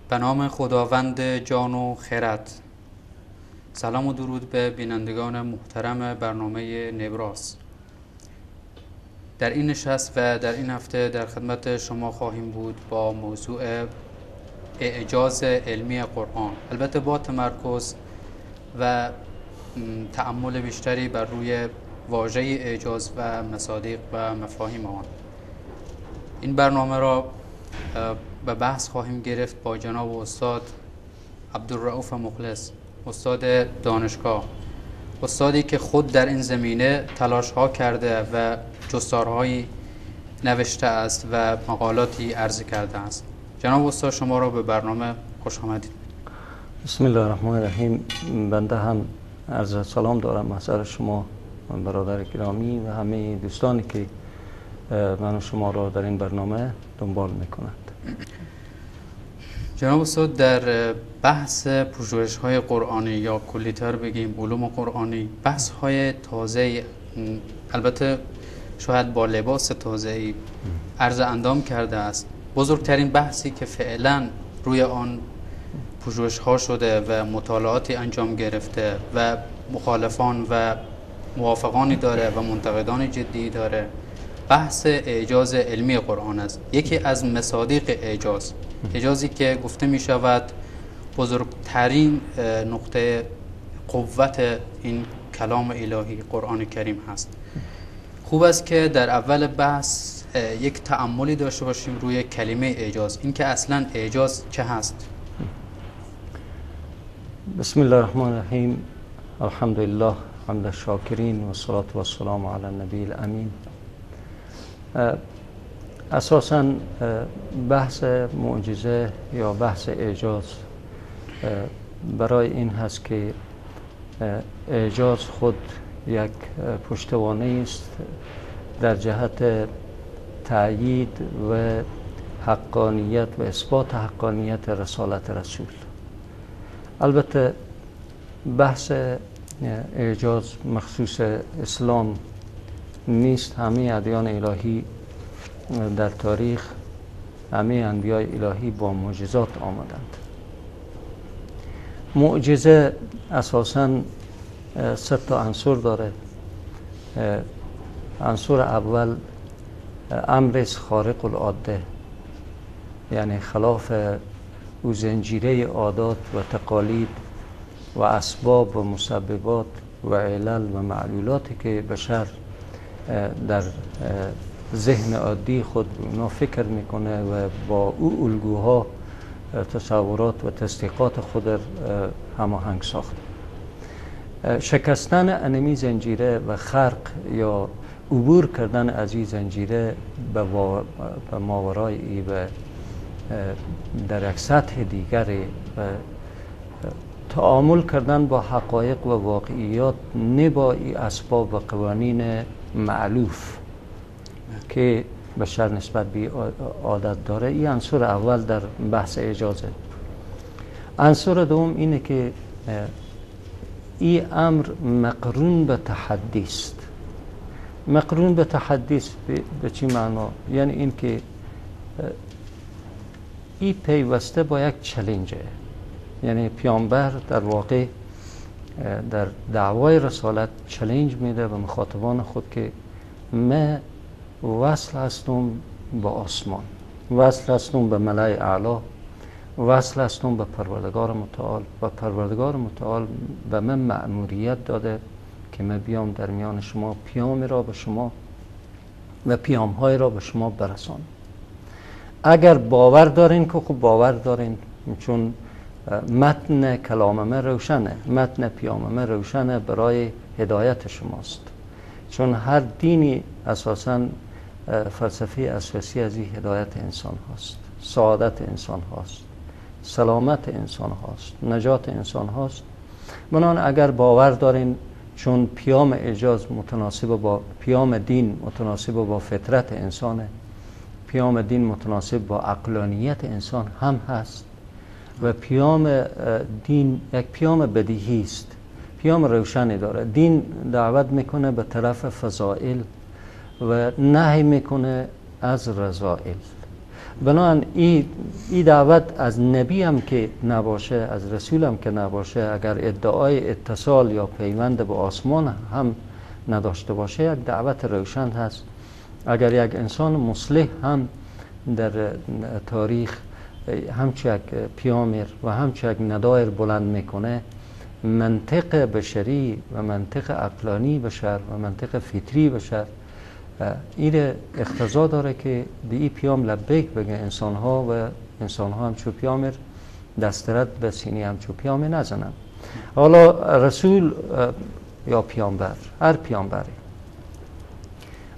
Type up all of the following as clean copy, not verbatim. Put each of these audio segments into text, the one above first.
به نام خداوند جان و خرد. سلام و درود به بینندگان محترم برنامه نبراس. در این نشست و در این هفته در خدمت شما خواهیم بود با موضوع اعجاز علمی قرآن، البته با تمرکز و تأمل بیشتری بر روی واژه اعجاز و مصادیق و مفاهیم آن. این برنامه را به بحث خواهیم گرفت با جناب استاد عبدالرؤوف مخلص، استاد دانشگاه، استادی که خود در این زمینه تلاش ها کرده و جستارهایی نوشته است و مقالاتی عرضه کرده است. جناب استاد، شما را به برنامه خوش آمدید. بسم الله الرحمن الرحیم. بنده هم عرض سلام دارم محضر شما برادر گرامی و همه دوستانی که من و شما را در این برنامه دنبال میکنند. جناب استاد، در بحث پژوهش‌های قرآنی یا کلی‌تر بگیم علوم قرآنی، بحث‌های تازه، البته شاید با لباس تازه‌ای عرض اندام کرده است. بزرگترین بحثی که فعلا روی آن پژوهش‌ها شده و مطالعاتی انجام گرفته و مخالفان و موافقانی داره و منتقدان جدی داره، بحث اعجاز علمی قرآن است. یکی از مصادیق اعجاز، اعجازی که گفته می شود بزرگترین نقطه قوت این کلام الهی قرآن کریم هست. خوب است که در اول بحث یک تأملی داشته باشیم روی کلمه اعجاز، این که اصلا اعجاز چه هست. بسم الله الرحمن الرحیم. الحمدلله حمد الشاکرین و الصلاة و السلام علی النبی الامین. اساساً بحث معجزه یا بحث اعجاز برای این هست که اعجاز خود یک پشتوانه است در جهت تأیید و حقانیت و اثبات حقانیت رسالت رسول. البته بحث اعجاز مخصوص اسلام نیست. همه ادیان الهی در تاریخ، همه انبیاء الهی با معجزات آمدند. معجزه اساساً سه تا عنصر داره. عنصر اول امر خارق العاده، یعنی خلاف او زنجیره عادات و تقالید و اسباب و مسببات و علل و معلولاتی که بشر در ذهن عادی خود اونا فکر میکنه و با او الگوها تصورات و تصدیقات خود هماهنگ ساخته. شکستن انمی زنجیره و خرق یا عبور کردن از این زنجیره به ماورای ای و در یک سطح دیگری و تعامل کردن با حقایق و واقعیات نه با این اسباب و قوانین معلوف که بشر نسبت به عادت داره. این عنصر اول در بحث اعجازه. عنصر دوم اینه که این امر مقرون به تحدی است. مقرون به تحدی است به چی معنا؟ یعنی این که این پیوسته با یک چلنجه. یعنی پیامبر در واقع در دعوای رسالت چلنج میده به مخاطبان خود که من وصل هستم با آسمان، وصل هستم به ملأ اعلی، وصل هستم به پروردگار متعال و پروردگار متعال به من مأموریت داده که من بیام در میان شما پیامی را به شما و پیامهای را به شما برسانم. اگر باور دارین که خب باور دارین، چون متن کلام من روشنه، متن پیام من روشنه برای هدایت شماست. چون هر دینی اساساً فلسفه اساسی از این هدایت انسان هاست، سعادت انسان هاست، سلامت انسان هاست، نجات انسان هاست. بنابراین اگر باور دارین، چون پیام اعجاز متناسب با پیام دین، متناسب با فطرت انسانه، پیام دین متناسب با عقلانیت انسان هم هست و پیام دین یک پیام بدیهی است، پیام روشنی داره. دین دعوت میکنه به طرف فضائل و نهی میکنه از رذائل. بنابراین این دعوت از نبی هم که نباشه، از رسول هم که نباشه، اگر ادعای اتصال یا پیوند به آسمان هم نداشته باشه، یک دعوت روشن هست. اگر یک انسان مصلح هم در تاریخ همچه یک پیامبر و همچه یک ندایر بلند میکنه، منطق بشری و منطق عقلانی بشر و منطق فطری بشر این اقتضا داره که به این پیام لبیک بگه انسان ها و انسان ها همچو پیامبر دسترد به سینی همچو پیامبر نزنن. حالا رسول یا پیامبر، هر پیامبری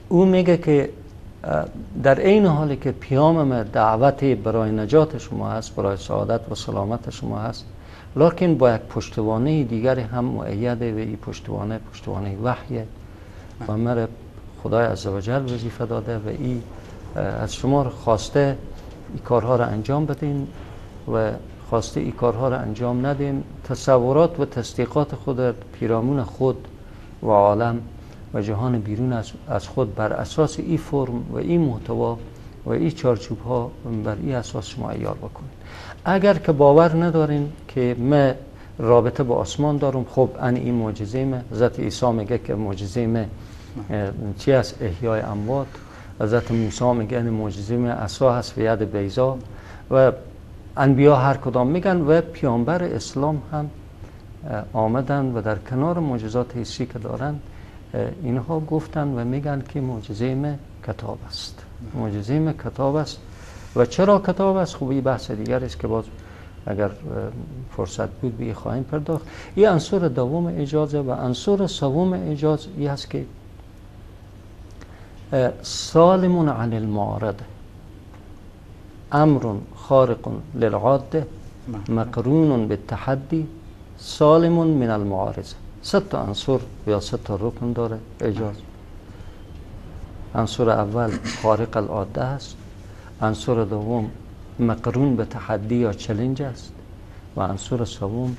او میگه که در این حالی که پیام دعوتی برای نجات شما هست، برای سعادت و سلامت شما هست، لکن با یک پشتوانه دیگری هم مؤیده و این پشتوانه وحیه و مرا خدای عزوجل وظیفه داده و این از شما خواسته این کارها را انجام بدین و خواسته این کارها را انجام ندین. تصورات و تصدیقات خود پیرامون خود و عالم و جهان بیرون از خود بر اساس این فرم و این محتوا و این چارچوب ها بر این اساس شما عیار بکنید. اگر که باور ندارین که من رابطه با آسمان دارم، خب این معجزه من. حضرت عیسی میگه که معجزه من چی است؟ احیای اموات. حضرت موسی میگه این معجزه من عصا هست و ید بیضا و انبیا هر کدام میگن و پیامبر اسلام هم آمدن و در کنار معجزات حسی که دارن اینها گفتن و میگن که معجزه من کتاب است. معجزه من کتاب است. و چرا کتاب است؟ خب این بحث دیگر است که باز اگر فرصت بود به خواهیم پرداخت. این عنصر دوم اجازه و عنصر سوم اجازه این است که سالم عن المعارضه، امر خارق للعاده مقرون بالتحدی سالم من المعارضه. 3 عنصر یا 3 رکن داره اجازه. عنصر اول خارق العاده است، عنصر دوم مقرون به تحدی یا چلنج است و عنصر سوم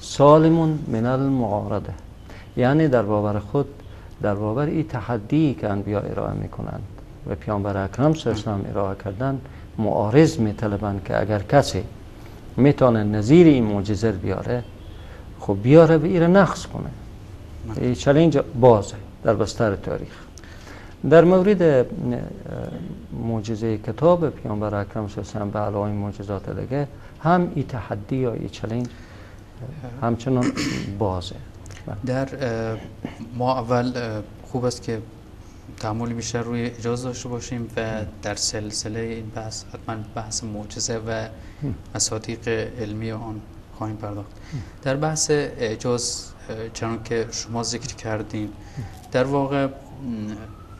سالم من المعارضه، یعنی در برابر خود، در برابر این تحدی که انبیا ارائه میکنند و پیامبر اکرم صلی الله علیه و ارائه کردن معارض میطلبند که اگر کسی میتونه نظیر این معجزه بیاره، خب بیاره و این نقص کنه. این چلنج بازه در بستر تاریخ. در مورد معجزه کتاب پیامبر اکرم صلی الله علیه و به علاوه معجزات دیگه هم این تحدی یا این چلنج همچنان بازه. در ما اول خوب است که تعاملی بیشتر روی اجازه داشته باشیم و در سلسله این بحث حتما بحث معجزه و مصادیق علمی آن خواهیم پرداخت. در بحث اعجاز چنان که شما ذکر کردین، در واقع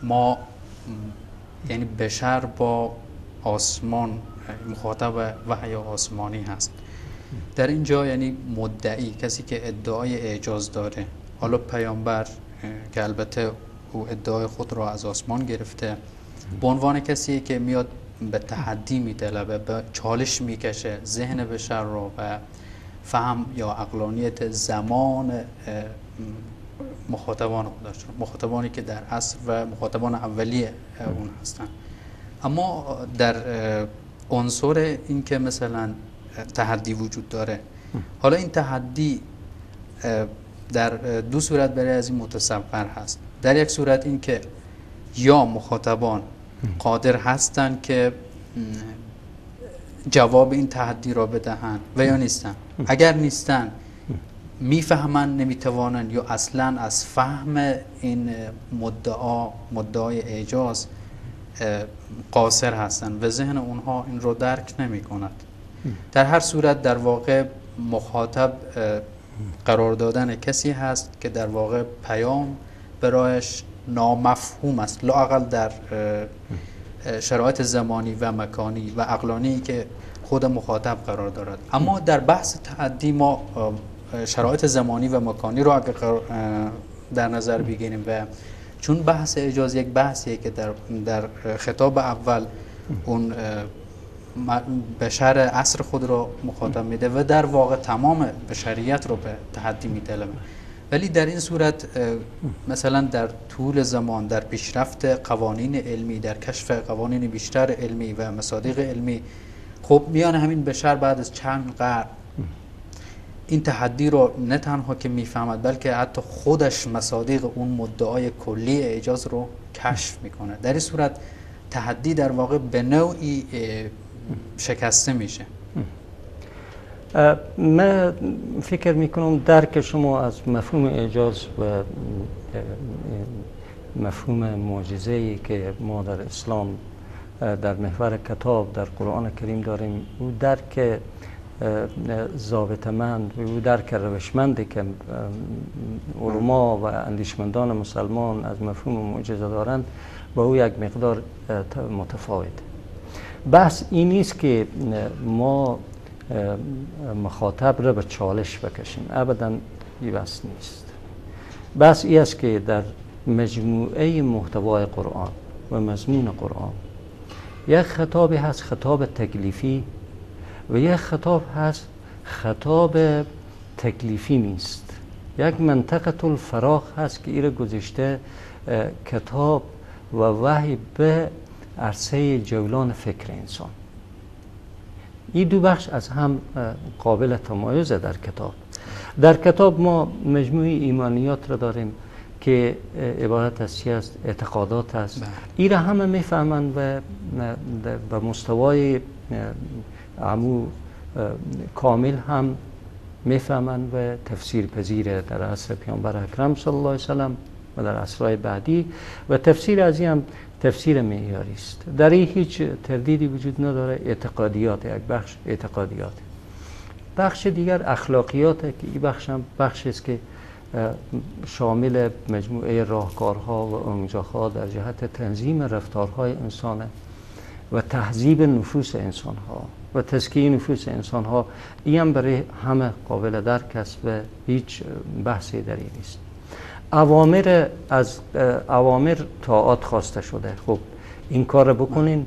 ما یعنی بشر با آسمان مخاطب وحی آسمانی هست. در اینجا یعنی مدعی، کسی که ادعای اعجاز داره، حالا پیامبر که البته او ادعای خود را از آسمان گرفته، به عنوان کسی که میاد به تحدی میطلبه، به چالش میکشه ذهن بشر را و فهم یا عقلانیت زمان مخاطبان خودش، مخاطبانی که در عصر و مخاطبان اولیه اون هستن. اما در عنصر این که مثلا تحدی وجود داره، حالا این تحدی در 2 صورت برای از این متصور هست. در یک صورت این که یا مخاطبان قادر هستند که جواب این تحدی را بدهند و یا نیستن. اگر نیستن، میفهمن، نمیتوانن، یا اصلا از فهم این مدعای اعجاز قاصر هستن و ذهن اونها این رو درک نمی کند. در هر صورت در واقع مخاطب قرار دادن کسی هست که در واقع پیام برایش نامفهوم است، لااقل در شرایط زمانی و مکانی و عقلانی که خود مخاطب قرار دارد. اما در بحث تعدی ما شرایط زمانی و مکانی رو اگر در نظر بگیریم و چون بحث اعجاز یک بحثیه که در خطاب اول اون بشر عصر خود رو مخاطب میده و در واقع تمام بشریت رو به تحدی میطلبه ولی در این صورت مثلا در طول زمان، در پیشرفت قوانین علمی، در کشف قوانین بیشتر علمی و مصادیق علمی، خب میان همین بشر بعد از چند قرن این تحدی رو نه تنها که میفهمد بلکه حتی خودش مصادیق اون مدعای کلی اعجاز رو کشف میکنه. در این صورت تحدی در واقع به نوعی شکسته میشه. من فکر میکنم درک شما از مفهوم اعجاز و مفهوم معجزه‌ای که ما در اسلام در محور کتاب در قرآن کریم داریم، او درک ضابطه‌مند و او درک روشمندی که علما و اندیشمندان مسلمان از مفهوم معجزه دارند با او یک مقدار متفاوت. بحث این نیست که ما مخاطب را به چالش بکشیم، ابدا این بحث نیست. بحث این است که در مجموعه محتوای قرآن و مضمون قرآن یک خطابی هست خطاب تکلیفی و یک خطاب هست خطاب تکلیفی نیست. یک منطقه الفراغ هست که این را گذاشته کتاب و وحی به عرصه جولان فکر انسان. این دو بخش از هم قابل تمایز در کتاب. در کتاب ما مجموعه ایمانیات را داریم که عبارت از چی است؟ اعتقادات است. این را همه میفهمند و به مستوای عمو کامل هم میفهمند و تفسیر پذیره در عصر پیامبر اکرم صلی الله علیه وسلم و در عصرهای بعدی، و تفسیر از این هم تفسیر معیاری است. در این هیچ تردیدی وجود نداره. اعتقادیات، یک بخش اعتقادیات، بخش دیگر اخلاقیات که این بخش هم بخشی است که شامل مجموعه راهکارها و اونجاها در جهت تنظیم رفتارهای انسان و تهذیب نفوس انسانها و تزکیه نفوس انسانها. این هم برای همه قابل درک است و هیچ بحثی در این نیست. اوامر طاعات خواسته شده، خب این کار رو بکنین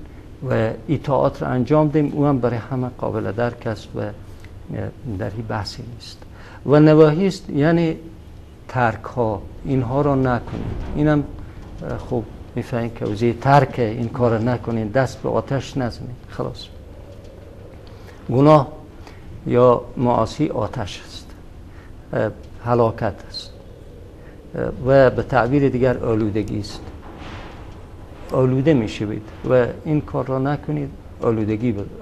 و اطاعت رو انجام دیم، او هم برای همه قابل درک است و در این بحثی نیست. و نواهی است یعنی ترک ها، اینها رو نکنید. اینم خب میفهمین که وزیر ترک این کار رو نکنید، دست به آتش نزنید، خلاص. گناه یا معاصی آتش است، هلاکت است و به تعبیر دیگر آلودگی است. آلوده میشوید و این کار را نکنید.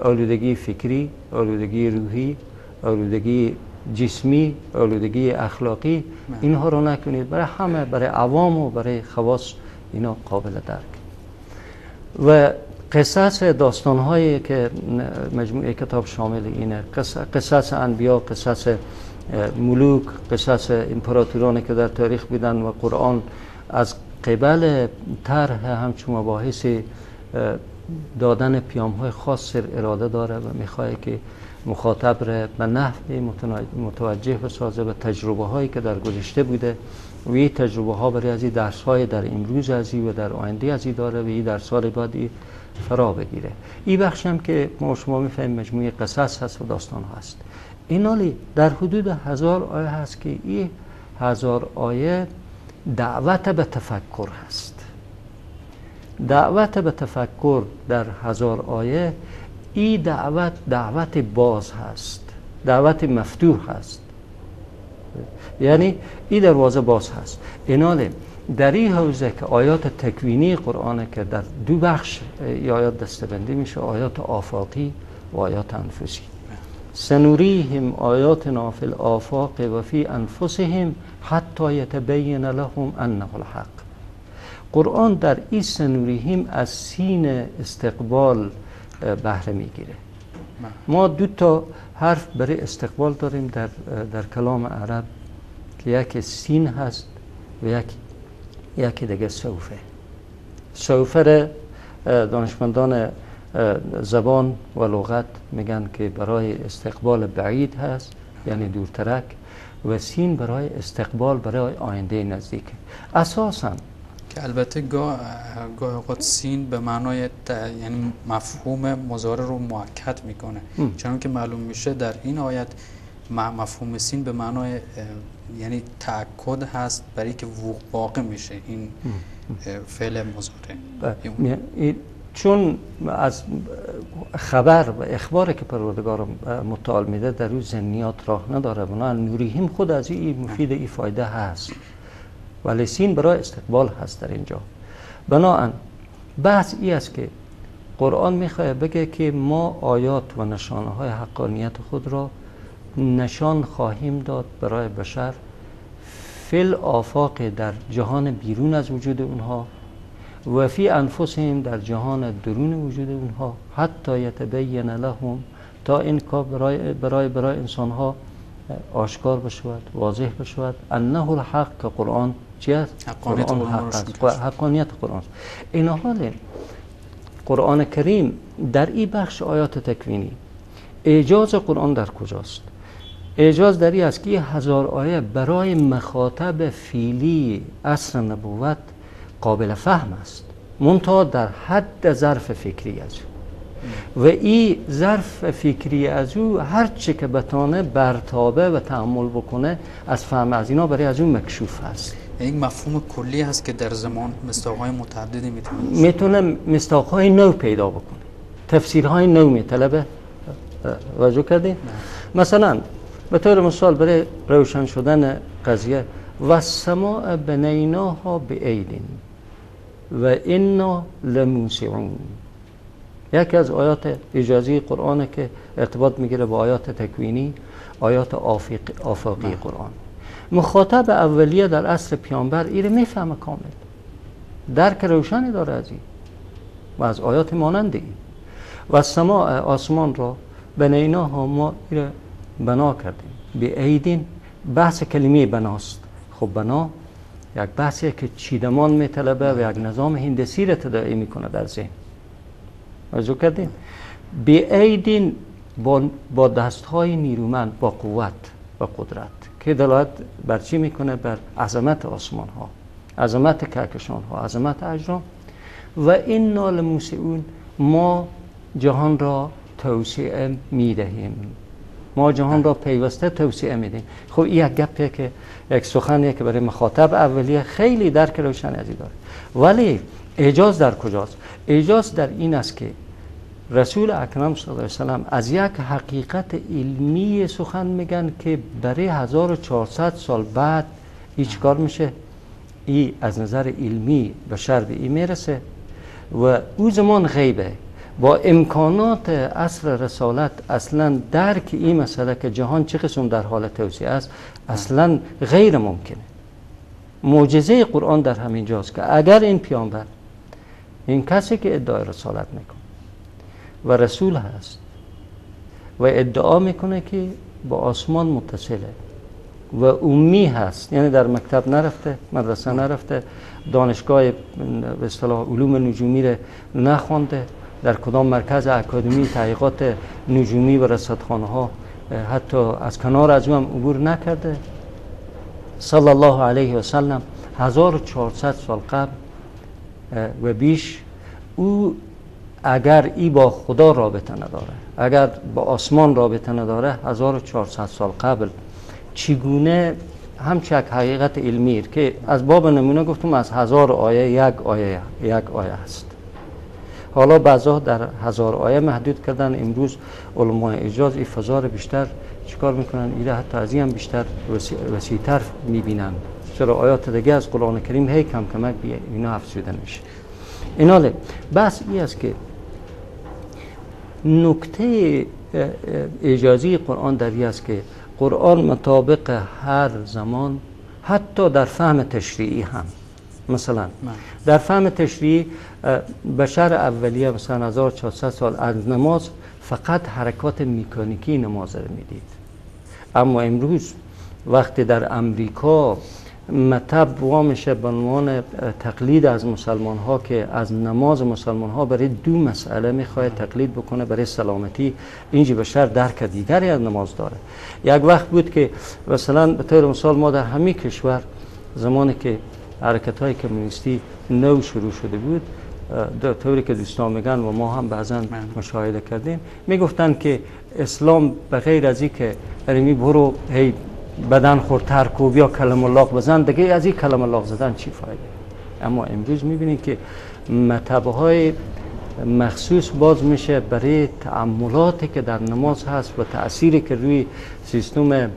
آلودگی فکری، آلودگی روحی، آلودگی جسمی، آلودگی اخلاقی، اینها را نکنید. برای همه، برای عوام و برای خواص اینا قابل درک. و قصص داستان‌هایی که مجموعه کتاب شامل اینه، قصص انبیا، قصص ملوک، قصص امپراتورانی که در تاریخ بودن و قرآن از قبل طرح همچون مباحث دادن پیام‌های خاص اراده داره و می‌خواد که مخاطب را به نحوی متوجه بسازه به تجربه هایی که در گذشته بوده و این تجربه ها برای از این درس های در امروز از این و در آینده از این داره و این درس ها بعد فرا بگیره. این بخش هم که ما شما میفهمیم مجموعه قصص هست و داستان هست. اینالی در حدود 1000 آیه هست که این 1000 آیه دعوت به تفکر هست. دعوت به تفکر در 1000 آیه، این دعوت باز هست، دعوت مفتوح هست، یعنی این دروازه باز هست. ایناله در این حوزه که آیات تکوینی قرآن که در دو بخش آیات دسته‌بندی میشه، آیات آفاقی و آیات انفسی. سنوریهم آیاتنا فی الآفاق و فی انفسهم حتی یتبین لهم انه الحق. قرآن در این سنوریهم از سین استقبال بهره میگیره. ما دو تا حرف برای استقبال داریم در کلام عرب که یکی سین هست و یکی دیگه سوفه. سوفه را دانشمندان زبان و لغت میگن که برای استقبال بعید هست، یعنی دورترک، و سین برای استقبال برای آینده نزدیک. اساساً که البته گاه اوقات سین به معنای یعنی مفهوم مضارع رو مؤکد میکنه، چون که معلوم میشه در این آیت مفهوم سین به معنای یعنی تأکد هست برای که واقع میشه این فعل مضارع. چون از خبر و اخباری که پروردگار متعال میده در روی ذهنیات راه نداره، بنابراین نوریهم خود از این مفید این فایده هست، ولی سین برای استقبال هست در اینجا. بنابراین بحث این است که قرآن میخواد بگه که ما آیات و نشانه های حقانیت خود را نشان خواهیم داد برای بشر فی آفاق در جهان بیرون از وجود اونها و فی انفسهم در جهان درون وجود اونها، حتی یتبین لهم تا این کار برای انسان ها آشکار بشود، واضح بشود انه الحق، که قرآن چی است؟ قرآن حقانیت قرآن. این حال قرآن کریم در این بخش آیات تکوینی اعجاز قرآن در کجاست؟ اعجاز در این است که 1000 آیه برای مخاطب فیلی عصر نبوت قابل فهم است، منتها در حد ظرف فکری از او، و این ظرف فکری از او هر چه که بتانه برتابه و تأمل بکنه از فهم از اینا برای از اون مکشوف است. این مفهوم کلی هست که در زمان مصداق‌های متعددی میتونه مصداق‌های نو پیدا بکنه، تفسیرهای نو میطلبه. توجه کردین؟ مثلا به طور مثال برای روشن شدن قضیه و السماء بنیناها بأید و انا لموسعون، یکی از آیات اجازی قرآن که ارتباط میگیره با آیات تکوینی، آیات آفاقی قرآن. مخاطب اولیه در عصر پیامبر ایره میفهمه کامل، درک روشنی داره از این و از آیات مانند این. و السماء، آسمان را، بنیناها ما ایره بنا کردیم، بأیدین بحث کلمه بناست. خب بنا یک بحثیه که چیدمان میطلبه و یک نظام هندسی را تداعی میکنه در ذهن. توجه کردین؟ بأیدین با دستهای نیرومند، با قوت و قدرت، که دلالت بر چی میکنه؟ بر عظمت آسمان ها، عظمت کهکشان ها، عظمت اجرام. و انا لموسعون، ما جهان را توسعه میدهیم، ما جهان را پیوسته توسعه میدیم. خب این یک گپیه که یک سخنیه که برای مخاطب اولیه خیلی درک روشن ازی داره. ولی اعجاز در کجاست؟ اعجاز در این است که رسول اکرم صلی الله علیه وسلم از یک حقیقت علمی سخن میگن که برای 1400 سال بعد هیچ کار میشه، ای از نظر علمی بشر به این میرسه و او زمان غیبه. با امکانات عصر رسالت اصلا درک این مسئله که جهان چه قسم در حال توسعه است اصلا غیر ممکنه. معجزه قرآن در همین جاست که اگر این پیامبر، این کسی که ادعای رسالت میکنه و رسول هست و ادعا میکنه که با آسمان متصله و امی هست، یعنی در مکتب نرفته، مدرسه نرفته، دانشگاه به اصطلاح علوم نجومی رو نخونده، در کدام مرکز اکادمی تحقیقات نجومی و رصدخانه ها حتی از کنار از او هم عبور نکرده، صلی الله علیه و سلم 1400 سال قبل و بیش، او اگر ای با خدا رابطه نداره، اگر با آسمان رابطه نداره، 1400 سال قبل چگونه همچه یک حقیقت علمی که از باب نمونه گفتم از 1000 آیه یک آیه هست. حالا بعضا در 1000 آیه محدود کردن. امروز علمای اعجاز این فضا رو بیشتر چیکار میکنن؟ ایره حتی از این هم بیشتر وسیع‌تر میبینن، چرا آیات دیگه از قرآن کریم هی کم کمک اینا افزوده میشه. ایناله بس این است که نکته اعجازی قرآن در این است که قرآن مطابق هر زمان، حتی در فهم تشریعی هم، مثلا در فهم تشریعی بشر اولیه مثلا 1400 سال از نماز فقط حرکات مکانیکی نماز رو میدید، اما امروز وقتی در امریکا مطب وامیشه به عنوان تقلید از مسلمان ها که از نماز مسلمان ها برای 2 مسئله میخواد تقلید بکنه، برای سلامتی، اینجا بشر درک دیگری از نماز داره. یک وقت بود که مثلا به طور مثال ما در همین کشور زمانی که حرکت های کمونیستی نو شروع شده بود، طوری که دوستان میگن و ما هم بعضا مشاهده کردیم، میگفتن که اسلام به غیر از این که می برو هی بدن خورد ترکوب یا کلم الله بزن، دیگه از این کلم الله زدن چی فایده؟ اما امروز میبینید که مطب‌های مخصوص باز میشه برای تأملاتی که در نماز هست و تأثیری که روی سیستم به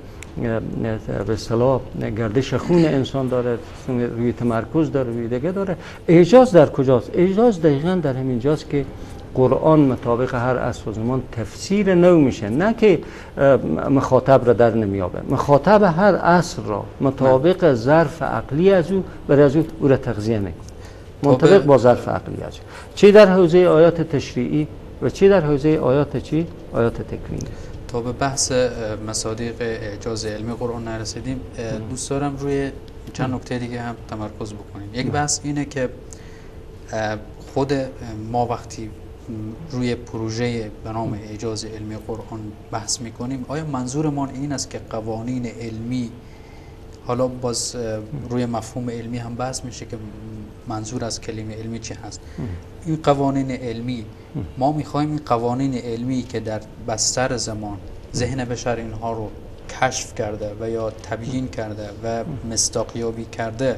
اصطلاح گردش خون انسان داره، روی تمرکز داره، روی دیگه داره. اعجاز در کجاست؟ اعجاز دقیقاً در همین جاست که قرآن مطابق هر عصر و زمان تفسیر نو میشه، نه که مخاطب را در نمیابه. مخاطب هر عصر را مطابق ظرف عقلی از او برای از او را تغذیه میکنه، منطبق با ظرف عقلی از او، چی در حوزه آیات تشریعی و چی در حوزه آیات چی؟ آیات تکوینی. تا به بحث مصادیق اعجاز علمی قرآن نرسیدیم، دوست دارم روی چند نکته دیگه هم تمرکز بکنیم. یک بحث اینه که خود ما وقتی روی پروژه به نام اعجاز علمی قرآن بحث میکنیم، آیا منظورمان این است که قوانین علمی، حالا باز روی مفهوم علمی هم بحث میشه که منظور از کلمه علمی چی هست؟ این قوانین علمی، ما میخوایم این قوانین علمی که در بستر زمان ذهن بشر اینها رو کشف کرده و یا تبیین کرده و مصداقیابی کرده،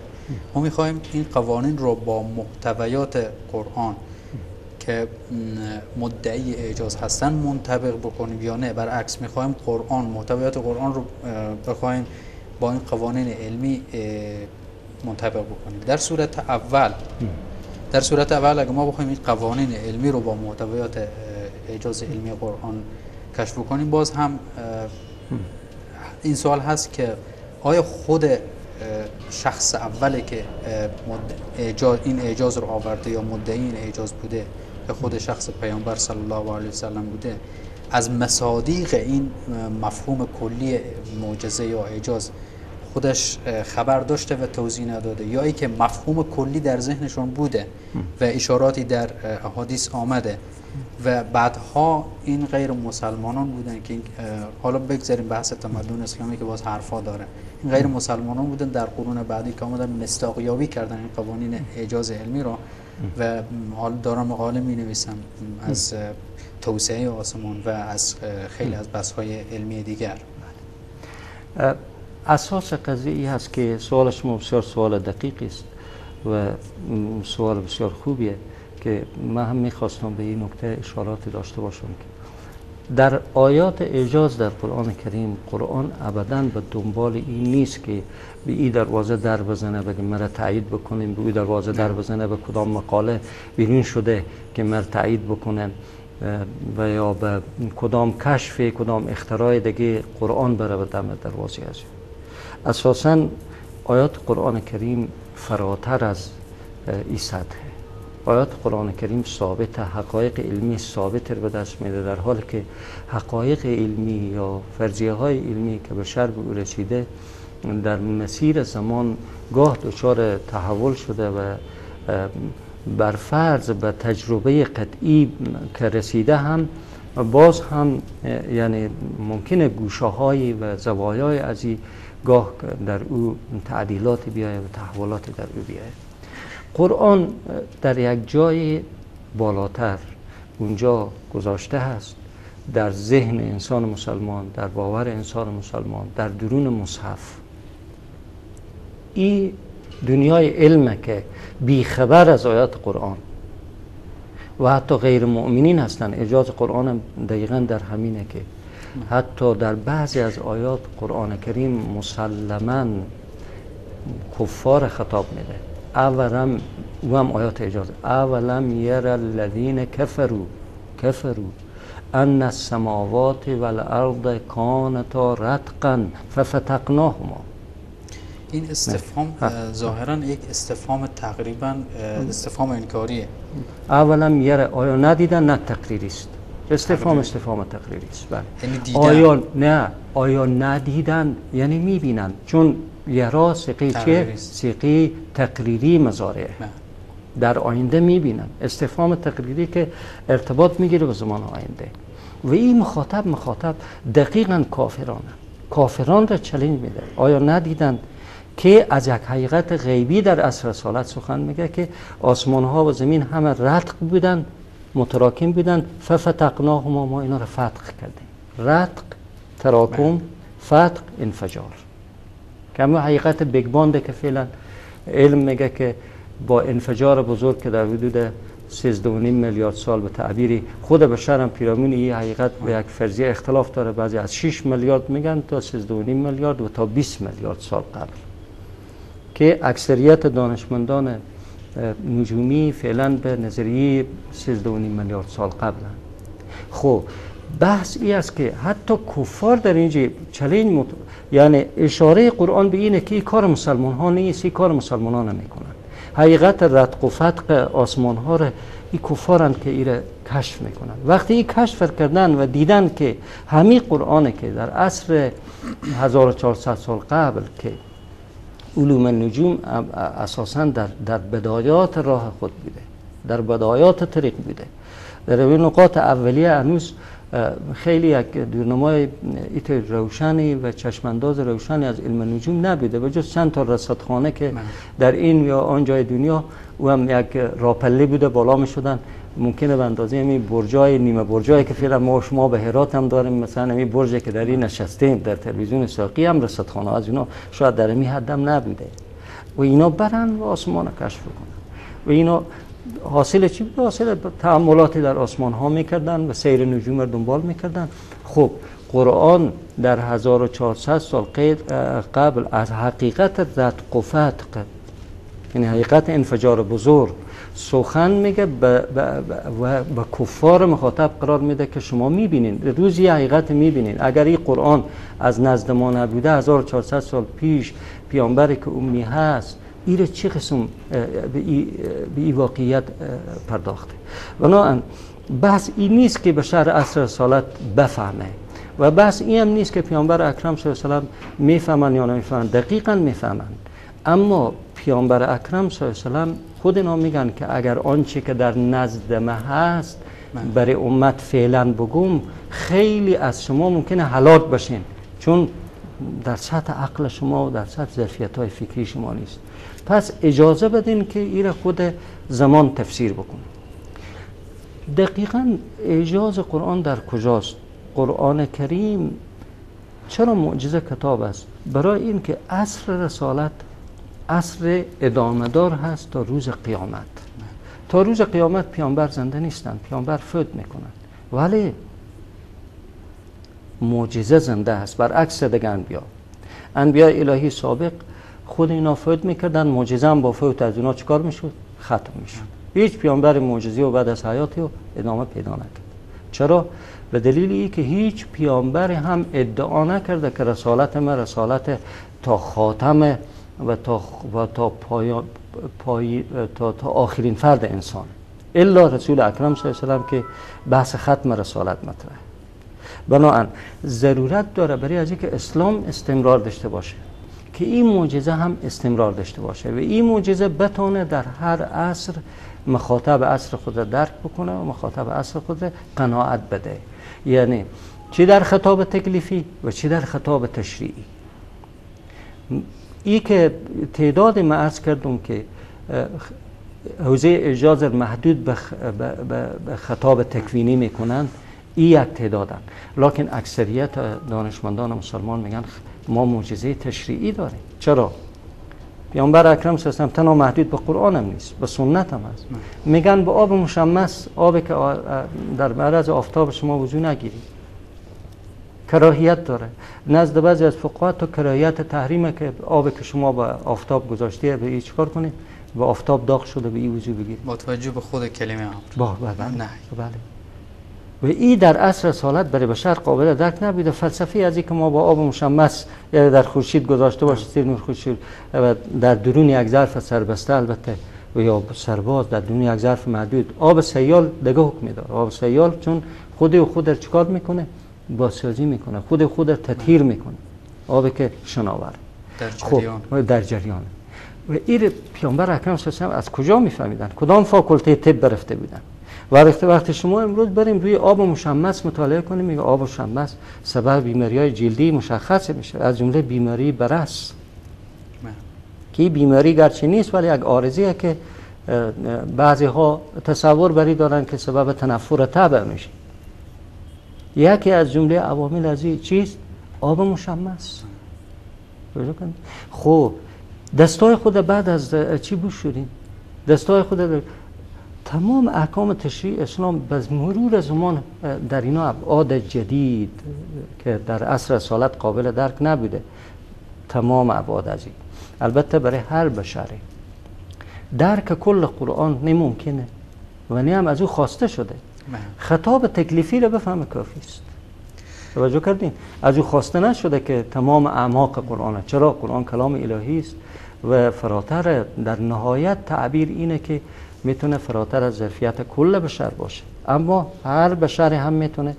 ما میخوایم این قوانین رو با محتویات قرآن که مدعی اعجاز هستن منطبق بکنیم یا نه برعکس میخوایم محتویات قرآن رو بخوایم با این قوانین علمی منطبق بکنیم. در صورت اول اگه ما بخوایم این قوانین علمی رو با محتویات اعجاز علمی قرآن کشف کنیم، باز هم این سوال هست که آیا خود شخص اولی که این اعجاز رو آورده یا مدعی این اعجاز بوده که خود شخص پیامبر صلی الله علیه و سلم بوده، از مصادیق این مفهوم کلی معجزه یا اعجاز خودش خبر داشته و توضیح نداده، یا ای که مفهوم کلی در ذهنشون بوده و اشاراتی در احادیث آمده و بعدها این غیر مسلمانان بودن که حالا بگذاریم بحث تمدن اسلامی که باز حرفا داره، این غیر مسلمانان بودن در قرون بعدی که آمدن مصداقیابی کردن این قوانین اعجاز علمی را و حالا دارم مقاله می نویسم از توسعه آسمان و از خیلی از بحث‌های علمی دیگر. اساس قضیه ای هست که سوال شما بسیار سوال دقیقی است و سوال بسیار خوبیه که من هم میخواستم به این نکته اشاراتی داشته باشم که در آیات اعجاز در قرآن کریم، قرآن ابداً به دنبال این نیست که به این دروازه در بزنه بگه مرا تایید بکنیم، به این دروازه در بزنه به کدام مقاله بیرون شده که مرا تایید بکنه و یا به کدام کشف کدام اختراع دیگه قرآن بره به دم دروازه از. اساساً آیات قرآن کریم فراتر از این سطحه. آیات قرآن کریم ثابت، حقایق علمی ثابت رو به دست میده، در حالی که حقایق علمی یا فرضیه های علمی که بشر به او رسیده در مسیر زمان گاه دچار تحول شده و بر فرض به تجربه قطعی که رسیده هم باز هم یعنی ممکنه گوشه‌های و زوایای از این گاه در او تعدیلات بیاید و تحولات در او بیاید. قرآن در یک جای بالاتر اونجا گذاشته هست در ذهن انسان مسلمان، در باور انسان مسلمان، در درون مصحف. این دنیای علمه که بیخبر از آیات قرآن و حتی غیر مؤمنین هستن. اعجاز قرآن دقیقا در همینه که حتی در بعضی از آیات قرآن کریم مسلماً کفار خطاب میده. اولم و هم آیات اعجاز، اولم یر الذین کفروا ان السماوات والارض کانتا رتقا ففتقناهما. این استفهام ظاهرا یک استفهام تقریبا استفهام انکاریه. اولم یر، آیا ندیدن؟ نه تقریری است. استفهام تقریری است. بله. آیا ندیدن یعنی میبینن، چون یرا سیقی چه؟ سیقی تقریری مضارعه، در آینده میبینن. استفهام تقریری که ارتباط میگیره به زمان آینده و این مخاطب دقیقاً کافران را چالش میده. آیا ندیدن که از یک حقیقت غیبی در عصر رسالت سخن میگه که آسمان ها و زمین همه رتق بودن، متراکم بودن، ففتقناهما، ما اینا رو فتق کردیم. رتق، تراکم، فتق، انفجار، که همه حقیقت بیگ بانده که فعلا علم میگه که با انفجار بزرگ که در حدود 13.5 میلیارد سال به تعبیری خود بشر هم پیرامون این حقیقت به یک فرضیه اختلاف داره، بعضی از 6 میلیارد میگن تا 13.5 میلیارد و تا 20 میلیارد سال قبل، که اکثریت دانشمندان نجومی فعلا به نظریه 13.5 میلیارد سال قبل هست. خب بحث این است که حتی کفار در اینجا چلنج یعنی اشاره قرآن به اینه که این کار مسلمان ها نیست، این کار مسلمان ها نمیکنن. حقیقت رتق و فتق آسمان ها را این کفارن که ایره کشف میکنن. وقتی این کشف کردن و دیدن که همین قرآن که در عصر 1400 سال قبل که علوم النجوم اساساً در بدایات راه خود بوده، در بدایات طریق بوده، در این نقاط اولیه هنوز خیلی یک دورنمای ایت روشنی و چشمانداز روشنی از علم نجوم نبوده و جز چند تا رصدخانه که در این یا آن جای دنیا و هم یک راپله بوده بالا می شدن، ممکنه به اندازه همین برجای نیمه برجایی که فعلا ما و شما به هرات هم داریم، مثلا همین برجی که در این نشستیم در تلویزیون ساقی هم رصدخانه از اینا شاید در همین حد هم نبوده و اینا برن و آسمان رو کشف کنن و اینا حاصل چی بود؟ حاصل تأملاتی در آسمان ها میکردن و سیر نجوم رو دنبال میکردن. خب قرآن در 1400 سال قبل از حقیقت رتق و فتق، یعنی حقیقت انفجار بزرگ سخن میگه و به کفار مخاطب قرار میده که شما میبینین روزی حقیقت میبینین. اگر این قرآن از نزد ما نبوده 1400 سال پیش پیامبری که امی هست ایره چه قسم به این واقعیت پرداخته. بنابراین بحث این نیست که بشر عصر رسالت بفهمه و بحث این هم نیست که پیامبر اکرم صلی الله علیه و سلم میفهمن یا نمیفهمن، دقیقاً میفهمن. اما پیامبر اکرم صلی الله علیه و سلم خود اینا میگن که اگر آنچه که در نزد ما هست برای امت فعلا بگم خیلی از شما ممکنه هلاک بشین، چون در سطح عقل شما و در سطح ظرفیت‌های فکری شما نیست. پس اجازه بدین که این خود زمان تفسیر بکنه. دقیقاً اعجاز قرآن در کجاست؟ قرآن کریم چرا معجزه کتاب است؟ برای این که عصر رسالت عصر ادامه دار هست تا روز قیامت. تا روز قیامت پیامبر زنده نیستن، پیامبر فوت میکنن، ولی معجزه زنده هست. برعکس دیگه انبیاء الهی سابق خود اینا فوت میکردن، معجزه هم با فوت از اونا چیکار میشد؟ ختم میشد. هیچ پیامبر معجزه‌ای و بعد از حیاتی و ادامه پیدا نکرد. چرا؟ به دلیل این که هیچ پیامبر هم ادعا نکرده که رسالت ما رسالت تا خاتم و تا آخرین فرد انسان، الا رسول اکرم صلی الله علیه و سلم که بحث ختم رسالت مطرحه. بنابراین ضرورت داره برای از اینکه اسلام استمرار داشته باشه که این معجزه هم استمرار داشته باشه و این معجزه بتونه در هر عصر مخاطب عصر خود را درک بکنه و مخاطب عصر خود را قناعت بده، یعنی چی در خطاب تکلیفی و چی در خطاب تشریعی. ای که تعداد ما عرض کردم که حوزه اعجاز محدود به خطاب تکوینی میکنن، این یک تعدادن، لکن اکثریت دانشمندان مسلمان میگن ما معجزه تشریعی داریم. چرا؟ پیامبر اکرم صلی الله علیه و تنها محدود به قرآن هم نیست، به سنت هم هست. میگن به آب مشمس، آبی که در معرض آفتاب شما وضو نگیرید، کراهیت داره. نزد بعضی از فقها تو کراهیت تحریمه که آبی که شما به آفتاب گذاشته به این چیکار کنید؟ به آفتاب داغ شده به این وضو بگیرید. با توجه به خود کلمه امر. بله. و این در عصر رسالت برای بشر قابل درک نبوده. فلسفه از این که ما با آب مشمس یا در خورشید گذاشته باشه زیر نور خورشید و در درون یک ظرف سربسته البته و یا سرباز در درون یک ظرف محدود، آب سیال دیگه حکم میداره. آب سیال چون خود را چیکار میکنه؟ بازسازی میکنه، خود را تطهیر میکنه، آبی که شناور در جریان. و این پیامبر اکرم صلی الله علیه و از کجا میفهمیدن؟ کدام فاکولته طب برفته بودن؟ وقتی شما امروز بریم روی آب مشمس مطالعه کنیم، میگه آب مشمس سبب بیماری‌های جلدی مشخص میشه، از جمله بیماری برص. که این بیماری گرچه نیست ولی یک عارضیه که بعضی ها تصور بری دارن که سبب تنفر طبع میشه. یکی از جمله عوامل از این چیست؟ آب مشمس. خب دستای خود بعد از چی بوش شدیم؟ دستای خود تمام احکام تشریع اسلام به مرور زمان در اینا ابعاد جدید که در عصر رسالت قابل درک نبوده، تمام ابعاد از این. البته برای هر بشری درک کل قرآن نممکنه و نه هم از او خواسته شده. خطاب تکلیفی رو بفهمه کافی است. توجه کردین؟ از او خواسته نشده که تمام اعماق قرآن، چرا قرآن کلام الهی است و فراتر، در نهایت تعبیر اینه که میتونه فراتر از ظرفیت کل بشر باشه، اما هر بشر هم میتونه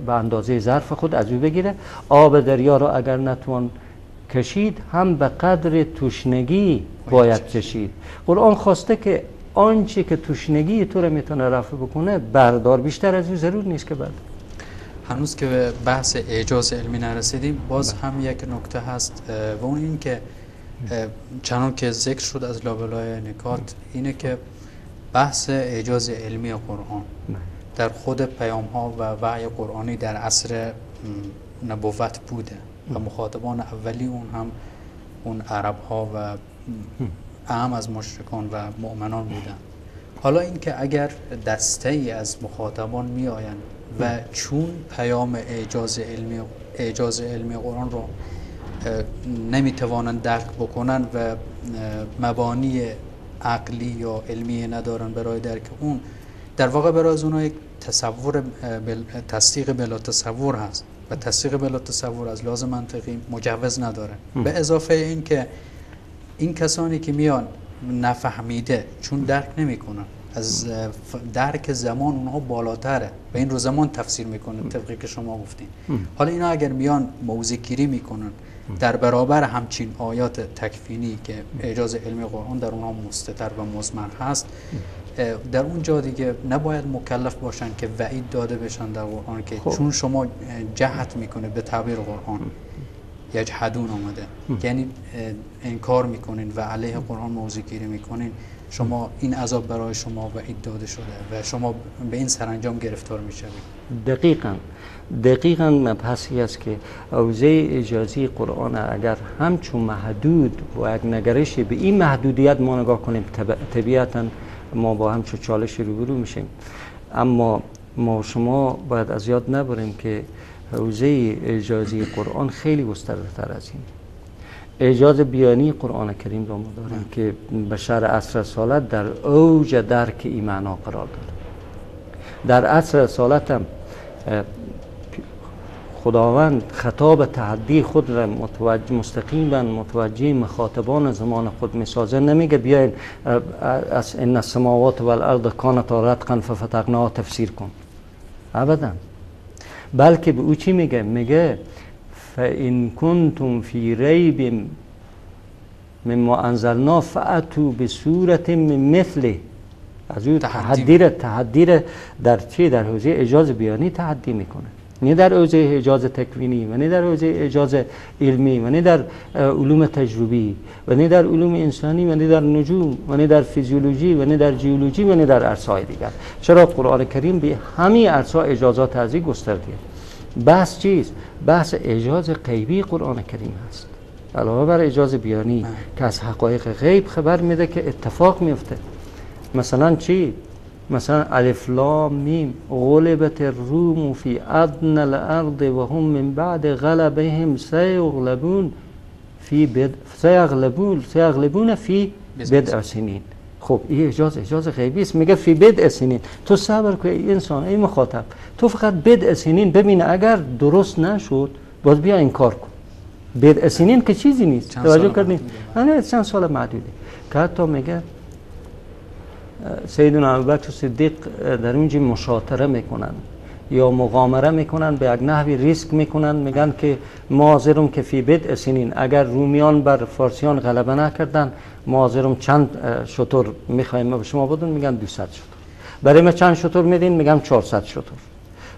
به اندازه ظرف خود از او بگیره. آب دریا رو اگر نتوان کشید هم به قدر تشنگی باید کشید. قرآن خواسته که آنچه که تشنگی تو رو میتونه رفع بکنه بردار، بیشتر از او ضرور نیست که بعد. هنوز که به بحث اعجاز علمی نرسیدیم، باز هم یک نکته هست و اون این که چنان که ذکر شد از لابلای نکات اینه که بحث اعجاز علمی قرآن در خود پیام ها و وحی قرآنی در عصر نبوت بوده و مخاطبان اولی اون هم اون عرب ها و اهم از مشرکان و مؤمنان بودن. حالا این که اگر دسته ای از مخاطبان می آیند و چون پیام اعجاز علمی قرآن رو نمی توانند درک بکنن و مبانی عقلی یا علمی ندارن برای درک اون، در واقع برای از اونها یک تصدیق بلا تصور هست و تصدیق بلا تصور از لحاظ منطقی مجوز نداره. به اضافه این که این کسانی که میان نفهمیده چون درک نمی کنن، از درک زمان اونها بالاتره و این رو زمان تفسیر میکنن طبقی که شما گفتین. حالا اینا اگر میان موضع گیری میکنن در برابر همچین آیات تکفینی که اعجاز علمی قرآن در اونها مستتر و مضمر هست، در اونجا دیگه نباید مکلف باشن که وعید داده بشن در قرآن که چون شما جهت میکنه به تعبیر قرآن، یجحدون آمده یعنی انکار میکنین و علیه قرآن موضع گیری میکنین، شما این عذاب برای شما وعید داده شده و شما به این سرانجام گرفتار میشوید. دقیقاً مبحثی است که حوزه اجازی قرآن اگر همچون محدود و یک نگرشی به این محدودیت ما نگاه کنیم، طبیعتاً ما با همچون چالش روبرو میشیم. اما ما شما باید از یاد نبریم که حوزه اجازی قرآن خیلی گسترده‌تر از این. اعجاز بیانی قرآن کریم رو ما داریم که بشر عصر رسالت در اوج درک این معنا قرار داره. در عصر رسالت هم خداوند خطاب تحدی خود را مستقیما متوجه مخاطبان زمان خود میسازه. نمیگه بیاین از ان السماوات والارض کانتا رتقا ففتقناها تفسیر کن، ابدا. بلکه به او چی میگه؟ میگه فَإِن كُنْتُمْ فِي رَيْبٍ مِمَّا أَنزَلْنَا فَأْتُوا بِسُورَةٍ مِّن مِّثْلِهِ. از او تحدی در چی؟ در حوزه اعجاز بیانی تحدی میکنه، نه در حوزه اعجاز تکوینی و نه در حوزه اعجاز علمی و نه در علوم تجربی و نه در علوم انسانی و نه در نجوم و نه در فیزیولوژی و نه در ژئولوژی و نه در عرصه‌های دیگر. چرا؟ قرآن کریم به همین عرصه اجازات ازی گسترده. بحث چیست؟ بحث اعجاز غیبی قرآن کریم هست، علاوه بر اعجاز بیانی که از حقایق غیب خبر میده که اتفاق میفته. مثلا چی؟ مثلا الف لام میم غلبت الروم فی ادنى الارض و هم من بعد غلبهم سیغلبون فی بضع سنین. خب این اعجاز غیبی است. میگه فی بضع سنین. تو صبر کن ای انسان، ای مخاطب، تو فقط بضع سنین ببین، اگر درست نشد باز بیا انکار کن. بضع سنین که چیزی نیست، توجه کردین؟ نه چند سال معدوده. که حتی میگه سیدنا ابوبکر صدیق در اونجا مشاطره میکنن یا مغامره میکنن، به یک نحوی ریسک میکنن، میگن که ما حاضرم که فی بضع سنین اگر رومیان بر فارسیان غلبه نکردن ما حاضرم چند شتر میخوایم ما به شما بدون، میگن 200 شتر. برای ما چند شتر میدین؟ میگم 400 شتر.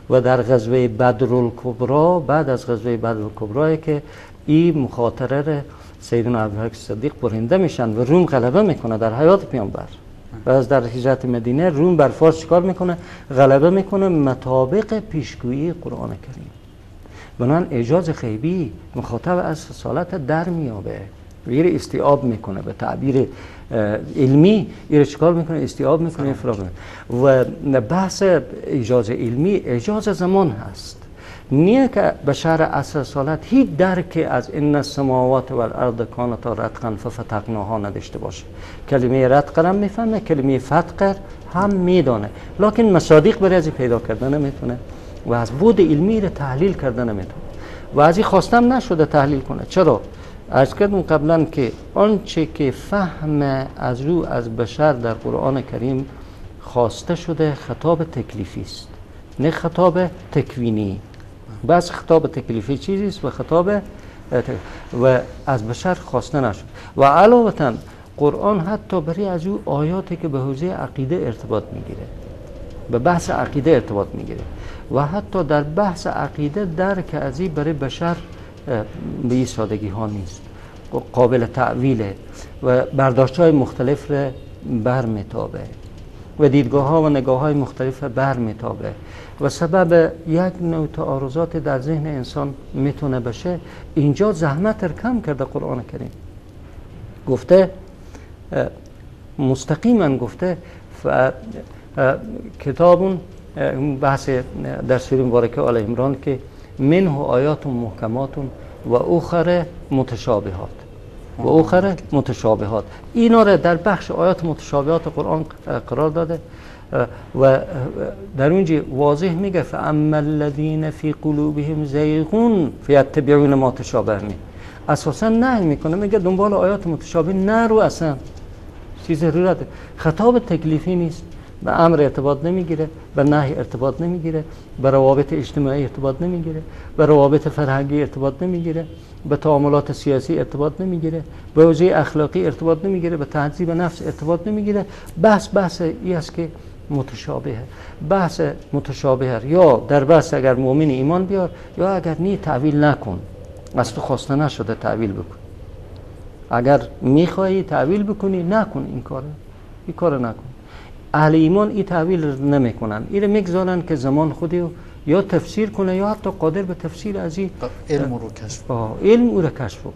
و در غزوه بدر الکبری، بعد از غزوه بدر الکبری که این مخاطره سیدنا ابوبکر صدیق برنده میشن و روم غلبه میکنه در حیات پیامبر. و از در هجرت مدینه روم بر فارس چیکار میکنه؟ غلبه میکنه مطابق پیشگویی قرآن کریم. بنابراین اعجاز غیبی مخاطب از رسالت در میابه و این استیعاب میکنه. به تعبیر علمی این چیکار میکنه؟ استیعاب میکنه، افراغ میکنه. و بحث اعجاز علمی اعجاز زمان هست. نیه که بشر عصر رسالت هیچ درک از ان السماوات و الارض کانتا رتقا ففتقناها نداشته باشه. کلمه رتق هم میفهمه، کلمه فتق هم میدانه، لکن مصادیق برای از پیدا کردن نمیتونه و از بود علمی رو تحلیل کردن نمیتونه و از این خواستم نشده تحلیل کنه. چرا؟ عرض کردم قبلا که آنچه که فهم از رو از بشر در قرآن کریم خواسته شده خطاب تکلیفی است، نه خطاب تکوینی. بس خطاب تکلیفی چیزی است و خطاب و از بشر خواسته نشد. و علاوه قرآن حتی برای از او آیاتی که به حوزه عقیده ارتباط میگیره، به بحث عقیده ارتباط میگیره و حتی در بحث عقیده درک ازی برای بشر به این سادگی ها نیست، قابل تعویله و برداشت های مختلف را برمیتابه و دیدگاه ها و نگاه های مختلف برمیتابه و سبب یک نوع تعارضات در ذهن انسان میتونه بشه. اینجا زحمت رو کم کرده قرآن کریم، گفته مستقیما گفته کتابون بحث در سوره مبارکه آل عمران که منه آیات محکمات و اخر متشابهات و اخر متشابهات، اینا را در بخش آیات متشابهات قرآن قرار داده و در اونجا واضح میگه فاما الذین فی قلوبهم زیغون فیتبعون ما تشابه منه. اساسا نهی میکنه، میگه دنبال آیات متشابه نرو، اصلا چیز ضرورت خطاب تکلیفی نیست، به امر ارتباط نمیگیره، به نهی ارتباط نمیگیره، به روابط اجتماعی ارتباط نمیگیره، به روابط فرهنگی ارتباط نمیگیره، به تعاملات سیاسی ارتباط نمیگیره، به حوزه اخلاقی ارتباط نمیگیره، به تهذیب نفس ارتباط نمیگیره. بحث این است که متشابهه. بحث متشابهه یا در بحث اگر مؤمن ایمان بیار یا اگر نی تعویل نکن، از تو خواسته نشده تعویل بکن. اگر میخوایی تعویل بکنی نکن، این کار نکن. اهل ایمان این تعویل نمیکنن، این میگذارن که زمان خودی یا تفسیر کنه یا حتی قادر به تفسیر از این علم رو کشف علم او رو کشف کنه.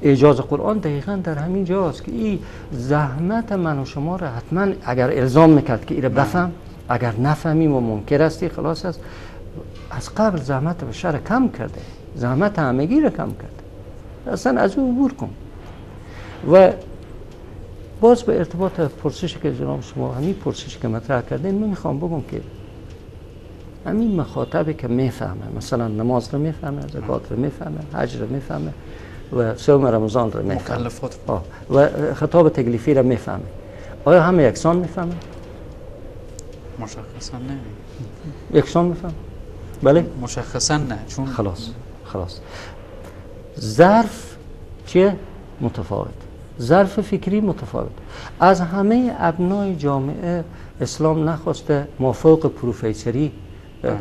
اعجاز قرآن دقیقا در همین جاست که این زحمت من و شما را حتما اگر الزام میکرد که این رو بفهم، اگر نفهمیم و منکر هستی خلاص است، از قبل زحمت بشر کم کرده، زحمت همگی رو کم کرده، اصلا از او عبور کن. و باز به ارتباط پرسشی که جناب شما همین پرسشی که مطرح کردین، من میخوام بگم که همین مخاطبی که میفهمه، مثلا نماز رو میفهمه، زکات رو میفهمه، حج رو میفهمه و صوم رمضان رو میفهمه و خطاب تکلیفی رو میفهمه، آیا همه یکسان میفهمه؟ مشخصا نه. یکسان میفهمه؟ بله؟ مشخصا نه، چون خلاص ظرف چیه؟ متفاوت، ظرف فکری متفاوت. از همه ابنای جامعه اسلام نخواسته ما فوق پروفیسوری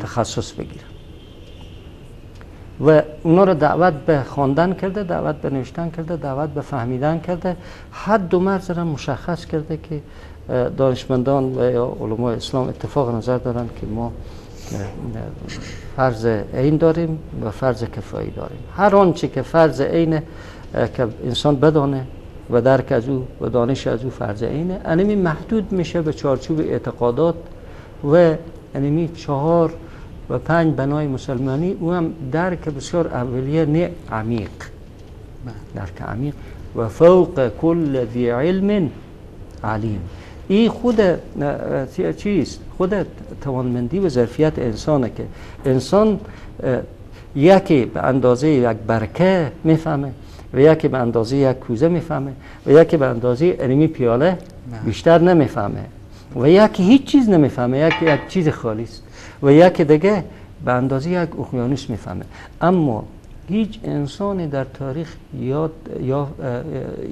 تخصص بگیرن و اونا رو دعوت به خواندن کرده، دعوت به نوشتن کرده، دعوت به فهمیدن کرده، حد و مرز را مشخص کرده که دانشمندان و یا علمای اسلام اتفاق نظر دارن که ما فرض عین داریم و فرض کفایی داریم. هر آنچه که فرض عینه که انسان بدانه و درک از او و دانش از او فرض عینه، انمی محدود میشه به چارچوب اعتقادات و انمی 4 و 5 بنای مسلمانی، او هم درک بسیار اولیه نه عمیق، درک عمیق و فوق کل ذی علم علیم. این خود چیست؟ خود توانمندی و ظرفیت انسانه که انسان یکی به اندازه یک برکه میفهمه و یکی به اندازه یک کوزه میفهمه و یکی به اندازه انمی پیاله بیشتر نمیفهمه و یکی هیچ چیز نمیفهمه، یک چیز خالی است و یکی دیگه به اندازه یک اقیانوس میفهمه. اما هیچ انسانی در تاریخ یا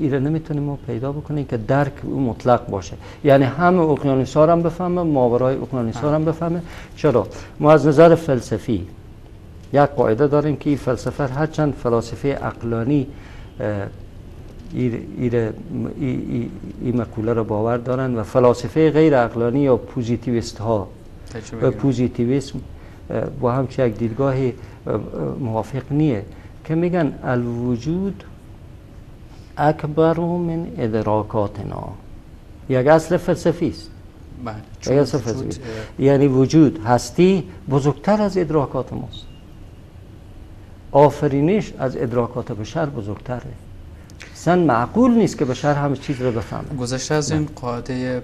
ایره نمیتونیم ما پیدا بکنیم که درک او مطلق باشه، یعنی همه اقیانوس ها رو هم بفهمه، ماورای اقیانوس ها رو هم بفهمه. چرا؟ ما از نظر فلسفی یک قاعده داریم که این فلسفه هرچند فلاسفه عقلانی این مقوله را باور دارن و فلاسفه غیر عقلانی یا پوزیتیویست ها و پوزیتیویسم با هم چه یک دیدگاه موافق نیه که میگن الوجود اکبر من ادراکاتنا. یک اصل فلسفی است. یعنی وجود، هستی بزرگتر از ادراکات ماست. آفرینش از ادراکات بشر بزرگتره. اصلا معقول نیست که بشر همه چیز رو بفهمه. گذشته از این قاعده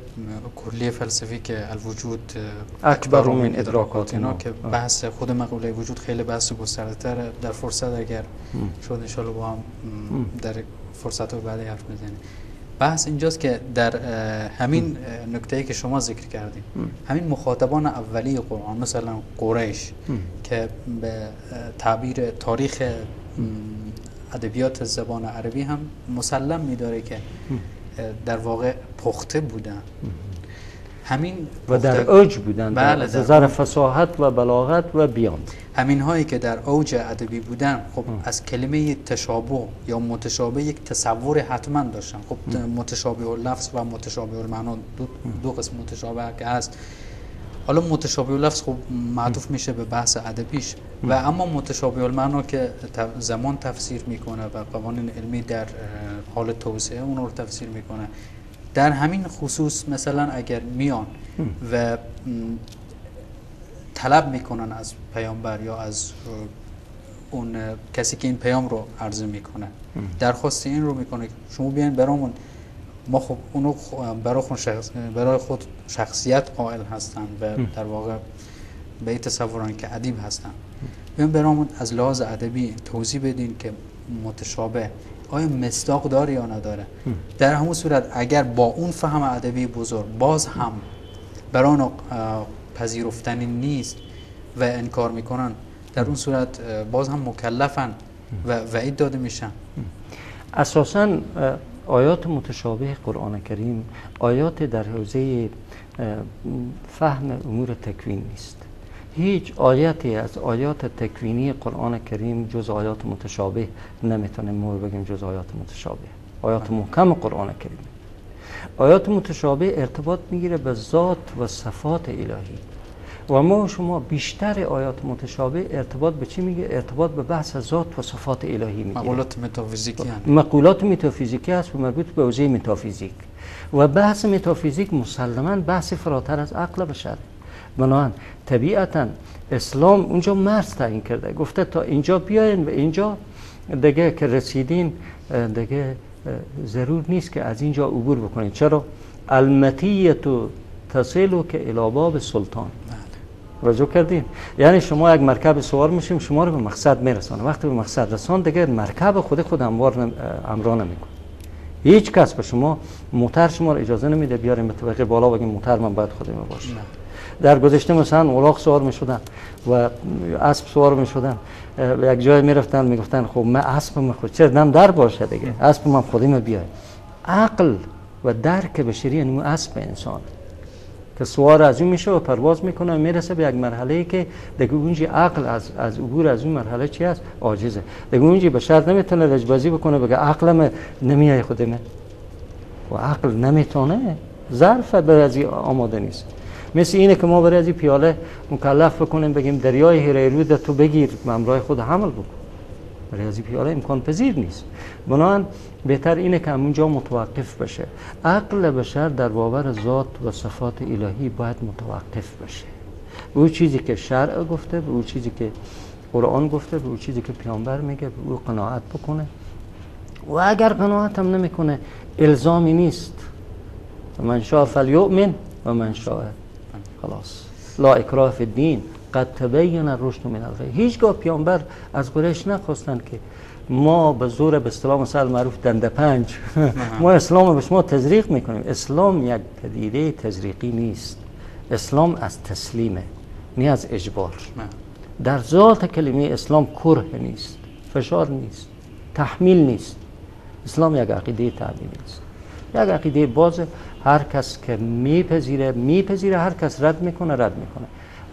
کلی فلسفی که الوجود اکبر من ادراکاتنا که بحث خود مقوله وجود خیلی بحث گسترده‌تره. در فرصت اگر شد ان شاءالله با هم در فرصت بعدی حرف بزنیم. بحث اینجاست که در همین نکته‌ای که شما ذکر کردید، همین مخاطبان اولی قرآن مثلا قریش که به تعبیر تاریخ ادبیات زبان عربی هم مسلم می‌داره که در واقع پخته بودن، همین و در اوج بودن، بله، از نظر فصاحت و بلاغت و بیان. همین هایی که در اوج ادبی بودن خب از کلمه تشابه یا متشابه یک تصور حتما داشتن. خب متشابه اللفظ و متشابه المعنا دو قسم متشابه که هست. حالا متشابه اللفظ خب معطوف میشه به بحث ادبیش و اما متشابه المعنا که زمان تفسیر میکنه و قوانین علمی در حال توسعه اون رو تفسیر میکنه. در همین خصوص مثلا اگر میان و طلب میکنن از پیامبر یا از اون کسی که این پیام رو عرضه میکنه، درخواست این رو میکنه که شما بیاین برامون، ما خب اونو برای خود شخصیت قائل هستن و در واقع به این تصورن که ادیب هستن، بیاین برامون از لحاظ ادبی توضیح بدین که متشابه آیا مصداق داره یا نداره. در همون صورت اگر با اون فهم ادبی بزرگ باز هم برای پذیرفتنی نیست و انکار میکنن، در اون صورت باز هم مکلفن و وعید داده میشن. اساساً آیات متشابه قرآن کریم آیات در حوزه فهم امور تکوین نیست. هیچ آیتی از آیات تکوینی قرآن کریم جز آیات متشابه نمیتونیم ما بگیم جز آیات متشابه. آیات محکم قرآن کریم، آیات متشابه ارتباط میگیره به ذات و صفات الهی و ما شما بیشتر آیات متشابه ارتباط به چی میگه؟ ارتباط به بحث ذات و صفات الهی میگه. مقولات متافیزیکی هست. مقولات متافیزیکی هست و مربوط به حوزه متافیزیک و بحث متافیزیک مسلماً بحث فراتر از عقل بشر. بنابراین طبیعتاً اسلام اونجا مرز تعیین کرده، گفته تا اینجا بیاین و اینجا دیگه که رسیدین دیگه ضرور نیست که از اینجا عبور بکنین. چرا؟ المتیه تصلو که الی باب سلطان. توجه کردین؟ یعنی شما یک مرکب سوار میشیم شما رو به مقصد میرسونه، وقتی به مقصد رسان دیگه مرکب خود امرا نمیکنه. هیچ کس به شما موتر شما رو اجازه نمیده بیاریم به طبقه بالا بگیم موتر من باید خودم باشه. در گذشته مثلا الاغ سوار میشدن و اسب سوار میشدن، یک جای میرفتن میگفتن خب من اسب من خود چرا نم در باشه دیگه، اسب من خودم بیای. عقل و درک بشری یعنی اسب انسان که سوار از اون میشه و پرواز میکنه و میرسه به یک مرحله که دیگه اونجا عقل از عبور از اون مرحله چی است؟ عاجزه. دیگه اونجا بشر نمیتونه لجبازی بکنه بگه عقلم نمیای خودمه و عقل نمیتونه، ظرف برای آماده نیست. مثل اینه که ما برای از این پیاله مکلف بکنیم بگیم دریای هریرود تو بگیر همراه خود حمل بکن، برای از این پیاله امکان پذیر نیست. بنابراین بهتر اینه که همونجا متوقف بشه. عقل بشر در باور ذات و صفات الهی باید متوقف بشه. به اون چیزی که شرع گفته، به اون چیزی که قرآن گفته، به اون چیزی که پیامبر میگه، به اون قناعت بکنه و اگر قناعت هم نمیکنه الزامی نیست. من شاء فلیؤمن و من شاء خلاص لا اکراه فی الدین قد تبین الرشد من الغی. هیچگاه پیامبر از قریش نخواستن که ما به زور به اصطلاح مثلا معروف دنده پنج ما اسلام به شما تزریق میکنیم. اسلام یک پدیده تزریقی نیست، اسلام از تسلیمه نه از اجبار. در ذات کلمه اسلام کره نیست، فشار نیست، تحمیل نیست. اسلام یک عقیده تعلیمی است، یک عقیده باز، هر کس که میپذیره، هر کس رد میکنه.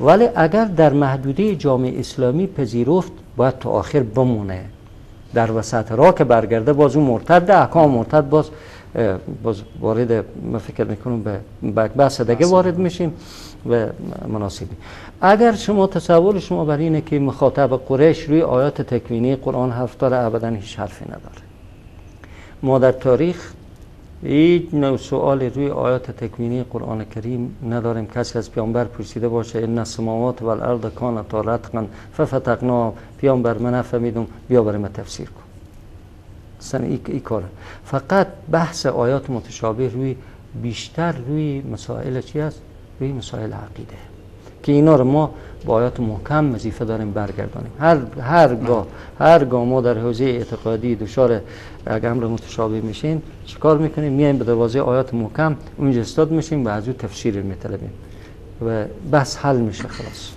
ولی اگر در محدوده جامعه اسلامی پذیرفت باید تا آخر بمونه. در وسط راه که برگرده باز اون مرتد، احکام مرتد باز وارد، من فکر میکنم به بحث دیگه وارد میشیم و مناسبی. اگر شما تصور شما بر اینه که مخاطب قریش روی آیات تکوینی قرآن حرف داره، ابدا هیچ حرفی نداره. ما در تاریخ هیچ نوع سؤال روی آیات تکوینی قرآن کریم نداریم. کسی از پیامبر پرسیده باشه ان السماوات و الارض کانتا رتقا ففتقنا، پیامبر من نفهمیدم، بیا برای من تفسیر کن. اصلا این کاره. فقط بحث آیات متشابه بیشتر روی مسائل چی است؟ روی مسائل عقیده که اینا رو ما با آیات محکم وظیفه داریم برگردانیم. هرگاه ما در حوزه اعتقادی دچار امر متشابه میشیم، چیکار میکنیم؟ میایم به دروازه آیات محکم، اونجا استاد میشیم و از اون تفسیر میطلبیم و بس حل میشه خلاص.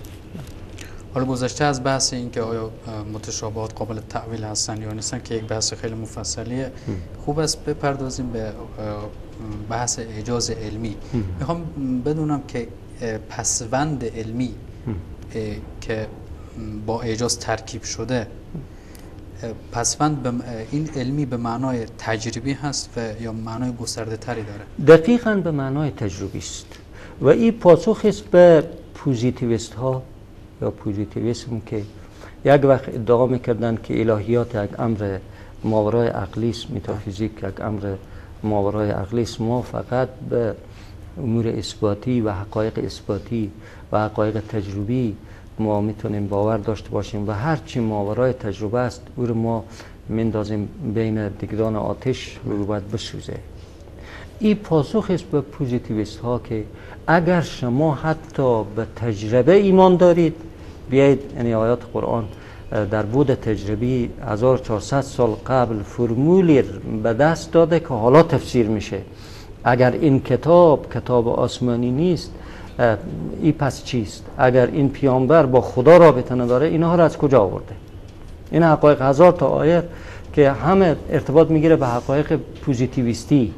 حالا گذشته از بحث این که آیا متشابهات قابل تعویل هستن یا نیستن که یک بحث خیلی مفصلیه، خوب است بپردازیم به بحث اعجاز علمی. میخوام بدونم که پسوند علمی که با اعجاز ترکیب شده، پسوند این علمی به معنای تجربی هست و یا معنای گسترده تری داره؟ دقیقاً به معنای تجربی است و این پاسخ است به پوزیتیویست ها یا پوزیتیویسم که یک وقت ادعا میکردن که الهیات یک امر ماورای عقلی است، متافیزیک یک امر ماورای عقلی است. ما فقط به امور اثباتی و حقایق اثباتی و حقایق تجربی ما میتونیم باور داشته باشیم و هر چی ماورای تجربه است او رو ما میندازیم بین دیگران آتش رو باید بسوزه. این پاسخ است به پوزیتیویست ها که اگر شما حتی به تجربه ایمان دارید، بیایید، یعنی آیات قرآن در بود تجربی 1400 سال قبل فرمولی به دست داده که حالا تفسیر میشه. اگر این کتاب آسمانی نیست، این پس چیست؟ اگر این پیامبر با خدا رابطه نداره، اینها را از کجا آورده؟ این حقایق 1000 تا آیه که همه ارتباط میگیره به حقایق پوزیتیویستی،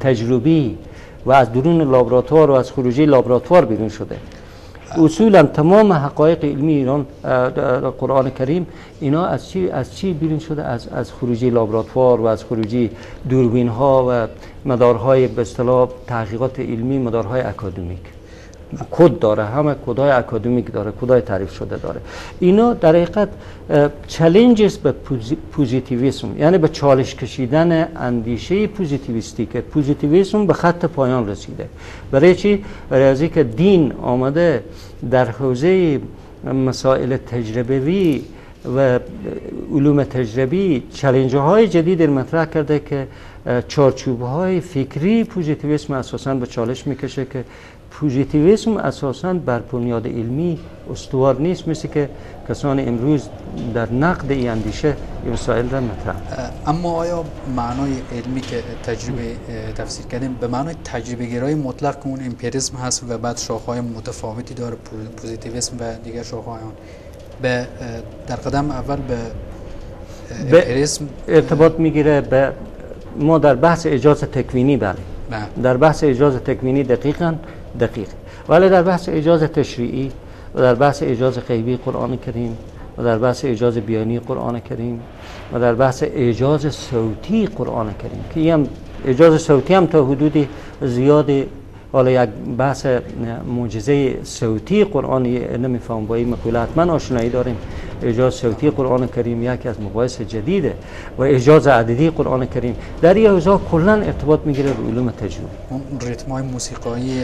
تجربی و از درون لابراتوار و از خروجی لابراتوار بیرون شده. اصولا تمام حقایق علمی ایران قرآن کریم اینا از چی بیرون شده؟ از خروجی لابراتوار و از خروجی دوربین ها و مدارهای به اصطلاح تحقیقات علمی، مدارهای اکادمیک. کد داره، همه کدهای اکادمیک داره، کدهای تعریف شده داره. اینا در حقیقت چالنجز به پوزیتیویسم، یعنی به چالش کشیدن اندیشه پوزیتیویستی که پوزیتیویسم به خط پایان رسیده. برای چی؟ برای ازی که دین آمده در حوزه مسائل تجربوی و علوم تجربی چالنج‌های جدید مطرح کرده که چارچوب‌های فکری پوزیتیویسم اساساً به چالش میکشه که پوزیتیویسم اساساً بر بنیاد علمی استوار نیست، مثل که کسان امروز در نقد این اندیشه این مسائل را مطرح. اما آیا معنای علمی که تجربه تفسیر کردیم به معنای تجربه گرایی مطلق که اون امپیریسم هست و بعد شاخه‌های متفاوتی داره، پوزیتیویسم و دیگر شاخه‌های آن، به در قدم اول به امپیریسم ارتباط میگیره؟ به ما در بحث اعجاز تکوینی، بله، در بحث اعجاز تکوینی دقیق، ولی در بحث اعجاز تشریعی و در بحث اعجاز غیبی قرآن کریم و در بحث اعجاز بیانی قرآن کریم و در بحث اعجاز صوتی قرآن کریم که این اعجاز صوتی هم تا حدودی زیادی، حالا یک بحث معجزه صوتی قرآن نمیفهم، با این مقوله حتما آشنایی داریم. اعجاز صوتی قرآن کریم یکی از مباحث جدیده و اعجاز عددی قرآن کریم در این حوزه کلا ارتباط میگیره به علوم تجربی. اون ریتم‌های موسیقایی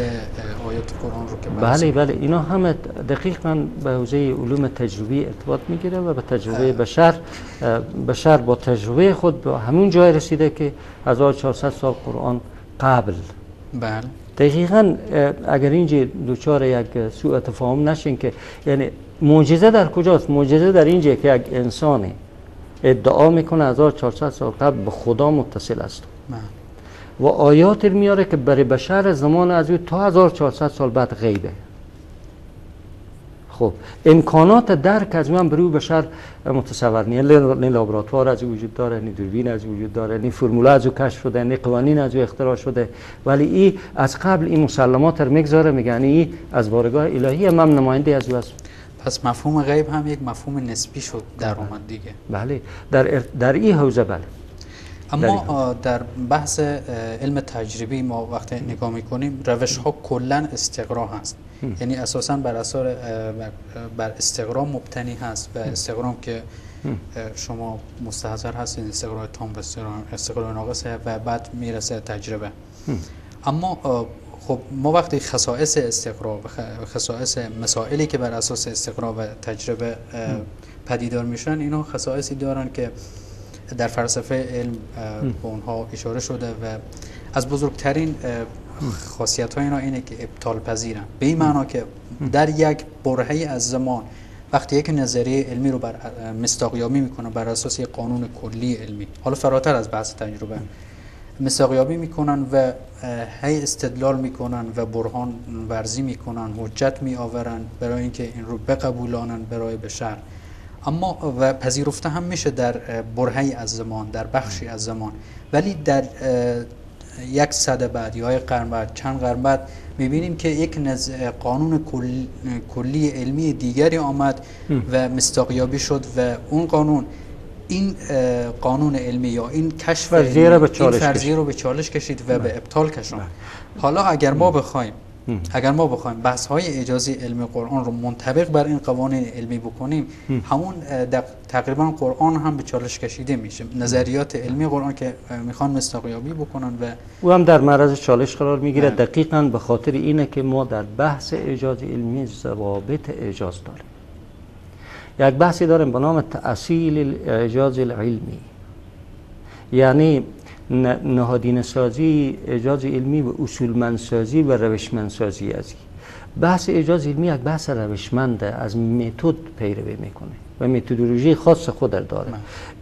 آیات قرآن رو که بله اینا همه دقیقاً به حوزه علوم تجربی ارتباط میگیره و به تجربه بشر با تجربه خود به همون جای رسیده که 1400 سال قرآن قبل. بله دقیقاً اگر اینجا دوچار یک سوء تفاهم نشین که یعنی معجزه در کجاست؟ معجزه در اینجا که یک انسانی ادعا میکنه 1400 سال قبل به خدا متصل است و آیات میاره که برای بشر زمان از او تا 1400 سال بعد غیبه. خب امکانات درک از من برای بشر متصور نیست. نه لابراتوار از وجود داره، نه دوربین از وجود داره، نه فرمول از کشف شده، نه قوانین از اختراع شده، ولی این از قبل این مسلمات رو میگذاره، میگه این از بارگاه الهی، من نماینده از او هستم. پس مفهوم غیب هم یک مفهوم نسبی شد در اومد دیگه. بله در این حوزه بله. اما در بحث علم تجربی ما وقتی نگاه میکنیم روش ها کلا استقرا هست، یعنی اساسا بر استقرا مبتنی هست و استقرام که شما مستحضر هستید استقرای تام و استقرای ناقصه و بعد میرسه تجربه. اما خب ما وقتی خصائص استقرا و خصائص مسائلی که بر اساس استقرا و تجربه پدیدار میشن، اینا خصائصی دارن که در فلسفه علم به اونها اشاره شده و از بزرگترین خاصیت های اینا اینه که ابطال پذیرن، به این معنا که در یک برهه‌ای از زمان وقتی یک نظریه علمی رو مصداقیابی میکنه بر اساس یک قانون کلی علمی، حالا فراتر از بحث تجربه، مصداقیابی میکنن و هی استدلال میکنن و برهان ورزی میکنن، حجت میآورن برای اینکه این رو بقبولانن برای بشر، اما و پذیرفته هم میشه در برهه‌ای از زمان، در بخشی از زمان، ولی در یک سده بعد یا یک قرن بعد، چند قرن بعد میبینیم که یک قانون کلی علمی دیگری آمد و مصداقیابی شد و اون قانون این قانون علمی یا این کشف فرضیه رو به چالش کشید و به ابطال کشوند. حالا اگر ما بخوایم بحث های اجازی علم قرآن رو منطبق بر این قوانین علمی بکنیم، همون تقریبا قرآن هم به چالش کشیده میشه. نظریات علمی قرآن که میخوان مصداقیابی بکنن و او هم در معرض چالش قرار میگیره، دقیقاً به خاطر اینه که ما در بحث اجاز علمی ضوابط اجاز داریم. یک بحثی داریم به نام تأصیل الاعجاز العلمی، یعنی نهادینه سازی اعجاز علمی و اصولمند سازی و روشمند سازی ازی. بحث اعجاز علمی یک بحث روشمنده، از متد پیروی میکنه و متدولوژی خاص خود داره.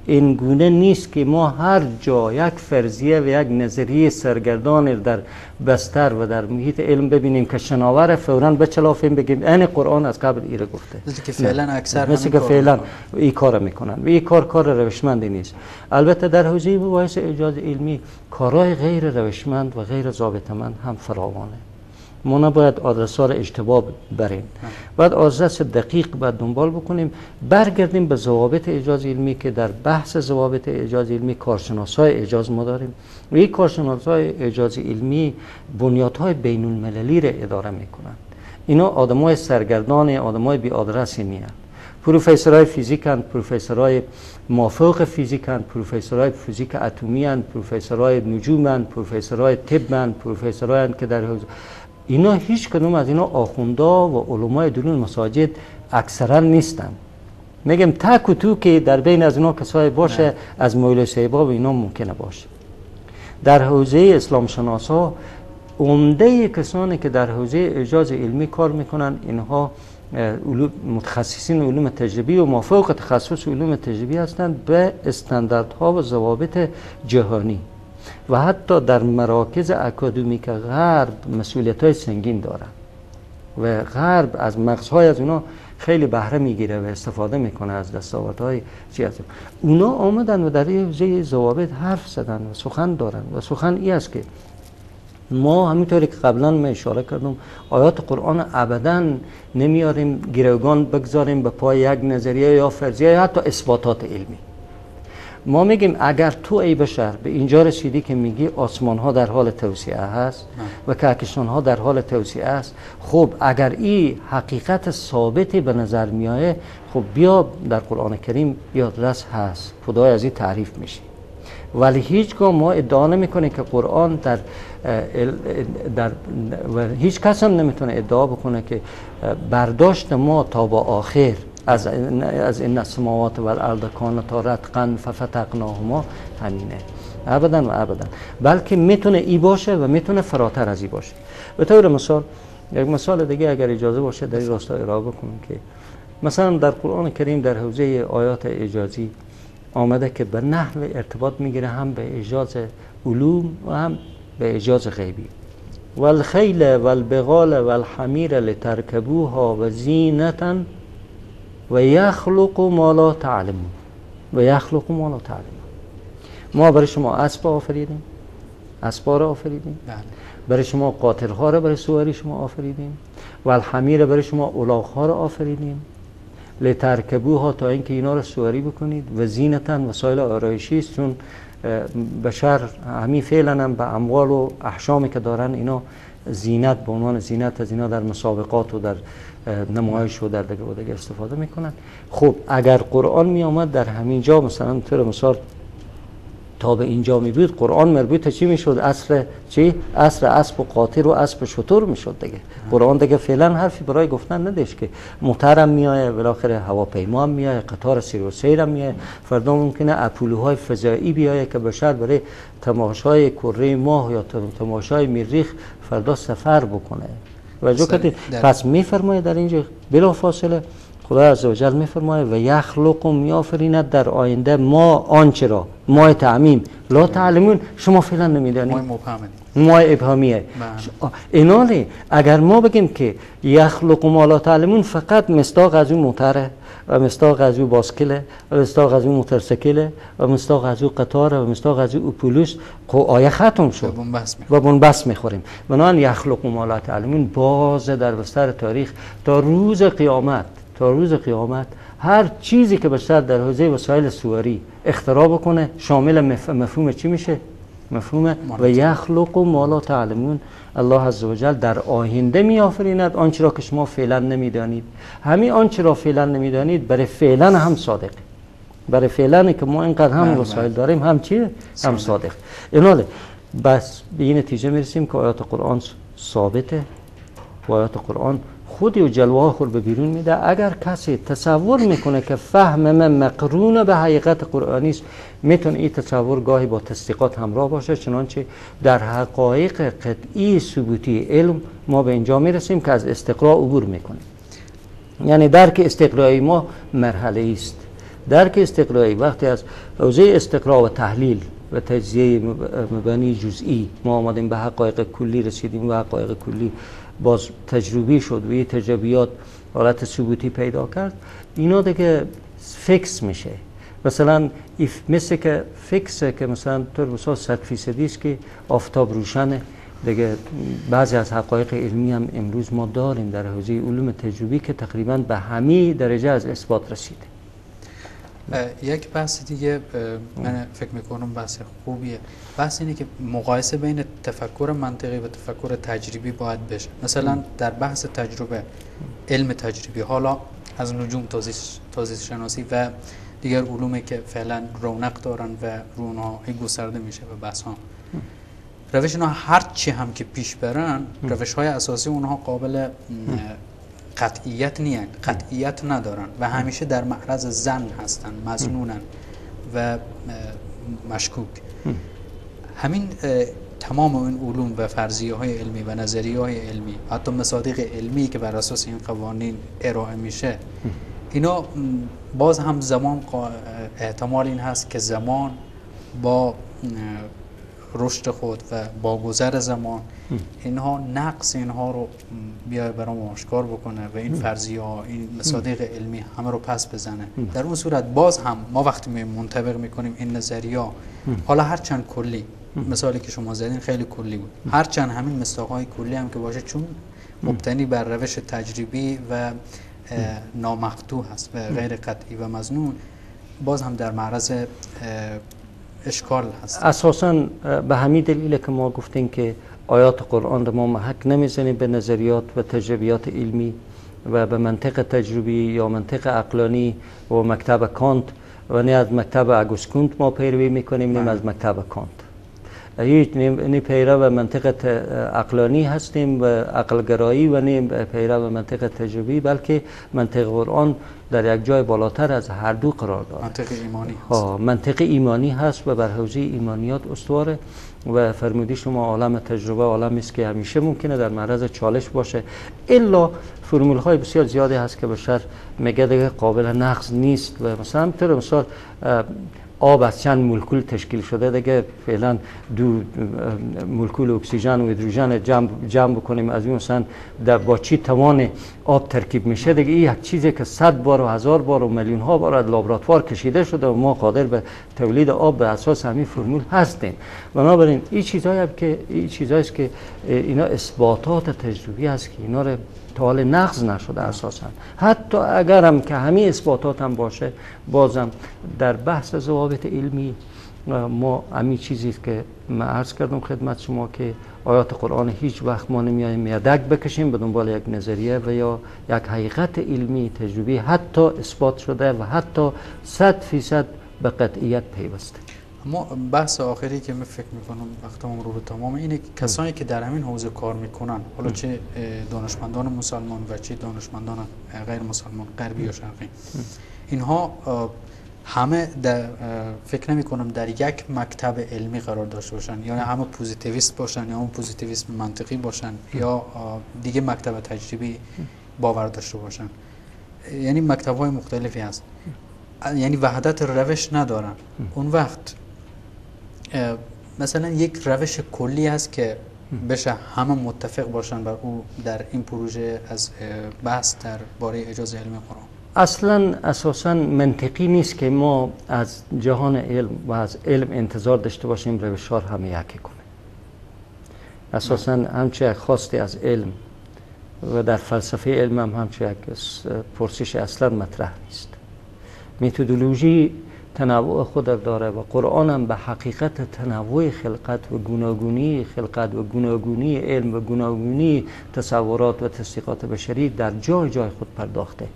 این گونه نیست که ما هر جا یک فرضیه و یک نظریه سرگردان در بستر و در محیط علم ببینیم که شناور فوراً بچلافیم بگیم این قرآن از قبل ایره گفته، مثل که فعلا اکثر مثل که فعلا این کار میکنن و این کار روشمندی نیست. البته در حوزه مباحث اعجاز علمی کارهای غیر روشمند و غیر ضابطه‌مند هم فراوانه. ما نباید آدرس‌ها را اشتباه بریم، باید آدرس دقیق باید دنبال بکنیم، برگردیم به ضوابط اعجاز علمی که در بحث ضوابط اعجاز علمی کارشناسای اعجاز ما داریم و این کارشناسای اعجاز علمی بنیادهای بین المللی را اداره میکنند. اینا آدمای سرگردان، آدمای بی آدرسی نیست. پروفسورای فیزیکن، پروفسورای مافوق فیزیکن، پروفسورای فیزیک اتمی، پروفسورای نجوم، پروفسورای طب، پروفسورای که در اینا هیچ کدوم از اینا آخوندا و علمای درون مساجد اکثرا نیستن. میگم تک و تو که در بین از اینا کسایی باشه از مولوی صاحبا و اینا ممکنه باشه. در حوزه اسلام شناسا عمده کسانی که در حوزه اعجاز علمی کار میکنن اینها متخصصین علوم تجربی و مافوق تخصص علوم تجربی هستند به استانداردها و ضوابط جهانی و حتی در مراکز اکادمیک غرب مسئولیت‌های سنگین دارن و غرب از مغزهای از اونا خیلی بهره میگیره و استفاده میکنه از دستاوردهای چیزی. اونا آمدن و در این حوزه ضوابط حرف زدن و سخن دارن و سخن این است که ما همینطوری که قبلا من اشاره کردم آیات قرآن ابدا نمیاریم گروگان بگذاریم به پای یک نظریه یا فرضیه یا حتی اثباتات علمی. ما میگیم اگر تو ای بشر به اینجا رسیدی که میگی آسمان ها در حال توسعه هست و کهکشان ها در حال توسعه است، خب اگر این حقیقت ثابتی به نظر میایه، خب بیا در قرآن کریم یادرس هست، خدای از این تعریف میشه. ولی هیچگاه ما ادعا نمیکنه که قرآن در و هیچ کس هم نمیتونه ادعا بکنه که برداشت ما تا با آخر از این السماوات و الارض کانتا رتقا ففتقناهما همینه، ابدا و ابدا، بلکه میتونه ای باشه و میتونه فراتر از ای باشه. به طور مثال یک مثال دیگه اگر اجازه باشه در این راستا ارائه بکنم که مثلا در قرآن کریم در حوزه آیات اعجازی آمده که به نحو ارتباط میگیره هم به اعجاز علوم و هم به اعجاز غیبی. والخیل والبغال والحمیر لترکبوها و زینتا و یخلق ما لا تعلمون و یخلق ما لا تعلمون. ما برای شما اسب آفریدیم، اسبا را آفریدیم، برای شما قاطرها را برای سواری شما آفریدیم و الحمیر برای شما الاغ‌ها را آفریدیم لترکبوها، تا اینکه اینا رو سواری بکنید، و زینتاً وسایل آرایشی است، چون بشر همین فعلا هم به اموال و احشامی که دارن اینا زینت به عنوان زینت از اینا در مسابقات و در نمایش و در دیگه استفاده میکنن. خب اگر قرآن می آمد در همین جا مثلا طور مثال تا به اینجا می بود، قرآن مربوط چی میشد؟ اصل چی؟ اصل اسب و قاطر و اسب شتر میشد دیگه. قرآن دیگه فعلا حرفی برای گفتن نداشت که موترم میایه، بالاخره هواپیما هم میایه، قطار سیر و سیر هم میایه، فردا ممکنه اپولوهای فضایی بیایه که بشر برای تماشای کره ماه یا تماشای مریخ فردا سفر بکنه. توجه کردید؟ پس میفرماید در اینجا بلا فاصله خدا عزوجل میفرماید و یخلق میآفریند در آینده ما آنچه را، ما تعمیم لا تعلمون، شما فعلا نمیدانید، ما ابهامیه. ایناله اگر ما بگیم که یخلق ما لا تعلمون فقط مصداق از اون موتره و مصداق از اون باسکله و مصداق از اون موتورسیکله و مصداق از اون قطاره و مصداق از اون اپولوس، خب آیه ختم شد و بنبست میخوریم. بنابراین یخلق ما لا تعلمون باز در بستر تاریخ تا روز قیامت، تا روز قیامت هر چیزی که بشر در حوزه وسایل سواری اختراع بکنه شامل مفهوم چی میشه؟ مفهوم و یخلق ما لا تعلمون. الله عزوجل در آینده میآفریند آنچه را که شما فعلا نمیدانید. همین آنچه را فعلا نمیدانید برای فعلا هم صادق، برای فعلا که ما اینقدر هم وسایل داریم هم چیه؟ هم صادق. ایناله بس به این نتیجه میرسیم که آیات قرآن ثابته و آیات قرآن خودی و جلوه خود به بیرون میده. اگر کسی تصور میکنه که فهم من مقرون به حقیقت قرآنی است، میتونه این تصور گاهی با تصدیقات همراه باشه، چنانچه در حقایق قطعی ثبوتی علم ما به اینجا میرسیم که از استقراء عبور میکنیم. یعنی درک استقرایی ما مرحله است. درک استقرایی وقتی از حوزه استقراء و تحلیل و تجزیه مبانی جزئی ما آمدیم به حقایق کلی رسیدیم و حقایق کلی باز تجربی شد و این تجربیات حالت ثبوتی پیدا کرد، اینا دیگه فیکس میشه. مثلا مثل که فیکسه که مثلا طور مثال 100% است که آفتاب روشنه دیگه. بعضی از حقایق علمی هم امروز ما داریم در حوزه علوم تجربی که تقریبا به همه درجه از اثبات رسیده. یک بحث دیگه من فکر میکنم بحث خوبیه، بحث اینه که مقایسه بین تفکر منطقی و تفکر تجربی باید بشه. مثلا در بحث تجربه، علم تجربی، حالا از نجوم تازیس شناسی و دیگر علومی که فعلا رونق دارن و رونها گسترده میشه به بحث ها، روش اونها هر چی هم که پیش برن، روش های اساسی اونها قابل قطعیت نیست، قطعیت ندارن و همیشه در معرض ظن هستن، مظنونن و مشکوک. همین تمام این علوم و فرضیه های علمی و نظریه های علمی، حتی مصادیق علمی که بر اساس این قوانین ارائه میشه، اینا باز هم زمان احتمال این هست که زمان با رشد خود و با گذر زمان اینها نقص اینها رو بیای برام آشکار بکنه و این فرضیه ها، این مصادیق علمی همه رو پس بزنه. در اون صورت باز هم ما وقتی منطبق میکنیم این نظریه ها، حالا هرچند کلی، مثالی که شما زدین خیلی کلی بود، هرچند همین مصداق‌های کلی هم که باشه، چون مبتنی بر روش تجربی و نامقطوع هست و غیر قطعی و مظنون، باز هم در معرض اشکال هست. اساساً به همین دلیل که ما گفتیم که آیات قرآن رو ما محک نمیزنیم به نظریات و تجربیات علمی و به منطق تجربی یا منطق عقلانی و مکتب کانت و نه از مکتب اگوست کونت ما پیروی میکنیم، نه از مکتب کانت. نه پیرو منطق عقلانی هستیم و عقلگرایی و نه پیرو منطق تجربی، بلکه منطق قرآن در یک جای بالاتر از هر دو قرار دارد. منطق ایمانی هست. منطق ایمانی هست و بر حوزه ایمانیات استواره و فرمودی شما عالم تجربه عالمی است که همیشه ممکنه در معرض چالش باشه، الا فرمول های بسیار زیادی هست که بشر میگه دیگه قابل نقض نیست. و مثلا طور مثال آب از چند مولکول تشکیل شده، دیگه فعلا دو مولکول اکسیژن و هیدروژن جمع بکنیم از این مثلا با چی توان آب ترکیب میشه، دیگه این یک چیزی که 100 بار و 1000 بار و میلیون ها بار از لابراتوار کشیده شده و ما قادر به تولید آب به اساس همین فرمول هستیم. بنابراین این چیزایی است که اینا اثباتات تجربی است که اینا رو تا حال نقض نشده اساسا. حتی اگر هم که همه اثباتات هم باشه، بازم در بحث ضوابط علمی ما همین چیزی که من عرض کردم خدمت شما که آیات قرآن هیچ وقت ما نمیایم یدک بکشیم به دنبال یک نظریه و یا یک حقیقت علمی تجربی حتی اثبات شده و حتی 100% به قطعیت پیوسته. اما بحث آخری که من فکر میکنم وقتمون رو به تمام اینه که کسانی که در همین حوزه کار میکنن، حالا چه دانشمندان مسلمان و چه دانشمندان غیر مسلمان غربی یا شرقی، اینها همه فکر نمی کنم در یک مکتب علمی قرار داشته باشن، یا همه پوزیتیویست باشن یا همه پوزیتیویسم منطقی باشن یا دیگه مکتب تجربی باور داشته باشن. یعنی مکتب های مختلفی هست، یعنی وحدت روش ندارن. اون وقت مثلا یک روش کلی هست که بشه همه متفق باشن بر او در این پروژه از بحث در باره اجازه علم قرآن. اصلا اساسا منطقی نیست که ما از جهان علم و از علم انتظار داشته باشیم روش‌ها همه یکی کنه. اساسا همچه یک خواستی از علم و در فلسفه علم هم همچه یک پرسش اصلا مطرح نیست. متدولوژی تنوع خود داره و قرآن هم به حقیقت تنوع خلقت و گوناگونی خلقت و گوناگونی علم و گوناگونی تصورات و تصدیقات بشری در جای جای خود پرداخته.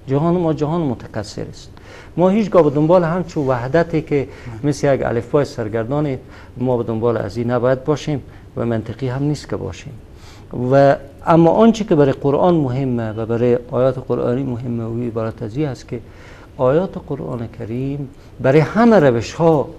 جهان ما جهان متکثر است. ما هیچگاه به دنبال همچون وحدتی که مثل یک الفبای سرگردان ما به دنبال از این نباید باشیم و منطقی هم نیست که باشیم. و اما آنچه که برای قرآن مهمه و برای آیات قرآنی مهمه و عبارت از این است که آیات قرآن کریم برای همه روش ها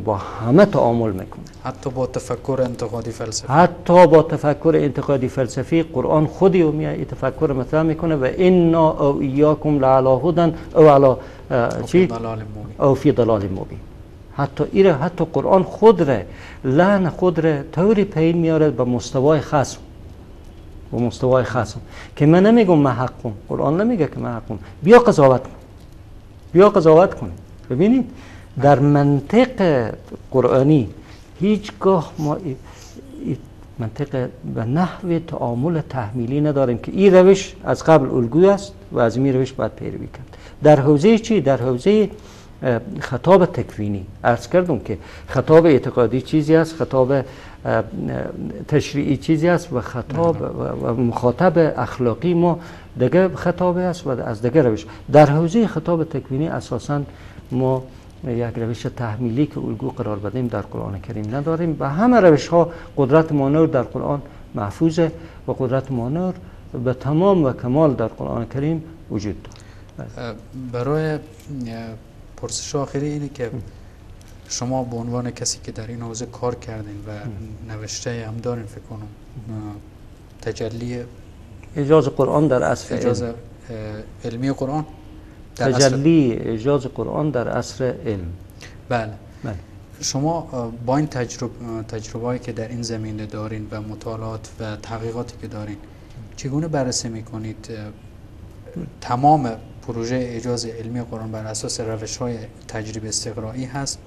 با همه تعامل میکنه، حتی با تفکر انتقادی فلسفی. حتی با تفکر انتقادی فلسفی قرآن خودی و میاد تفکر مطرح میکنه و انا او ایاکم لعلی هدی او علی چی او فی ضلال مبین. حتی ایره، حتی قرآن خود ره لحن خود ره طوری پایین میاره به مستوای خصم، به مستوای خصم که من نمیگم من حقم، قرآن نمیگه که من حقم، بیا قضاوت کن، بیا قضاوت کن. ببینید در منطق قرآنی هیچگاه ما منطق به نحو تعامل تحمیلی نداریم که این روش از قبل الگوی است و از این روش باید پیروی کرد. در حوزه چی؟ در حوزه خطاب تکوینی عرض کردم که خطاب اعتقادی چیزی است، خطاب تشریعی چیزی است و خطاب و مخاطب اخلاقی ما دیگه خطاب است و از دیگه روش. در حوزه خطاب تکوینی اساساً ما یک روش تحمیلی که الگو قرار بدیم در قرآن کریم نداریم و همه روش ها قدرت مانور در قرآن محفوظه و قدرت مانور به تمام و کمال در قرآن کریم وجود دارد. برای پرسش آخری اینه که شما به عنوان کسی که در این حوزه کار کردین و نوشته هم دارین فکر کنم، تجلی اعجاز قرآن در عصر اعجاز علمی قرآن، تجلی اعجاز قرآن در عصر علم. بله. شما با این تجربه‌ای که در این زمینه دارین و مطالعات و تحقیقاتی که دارین چگونه بررسی میکنید تمام پروژه اعجاز علمی قرآن بر اساس روش‌های تجربه استقرایی هست؟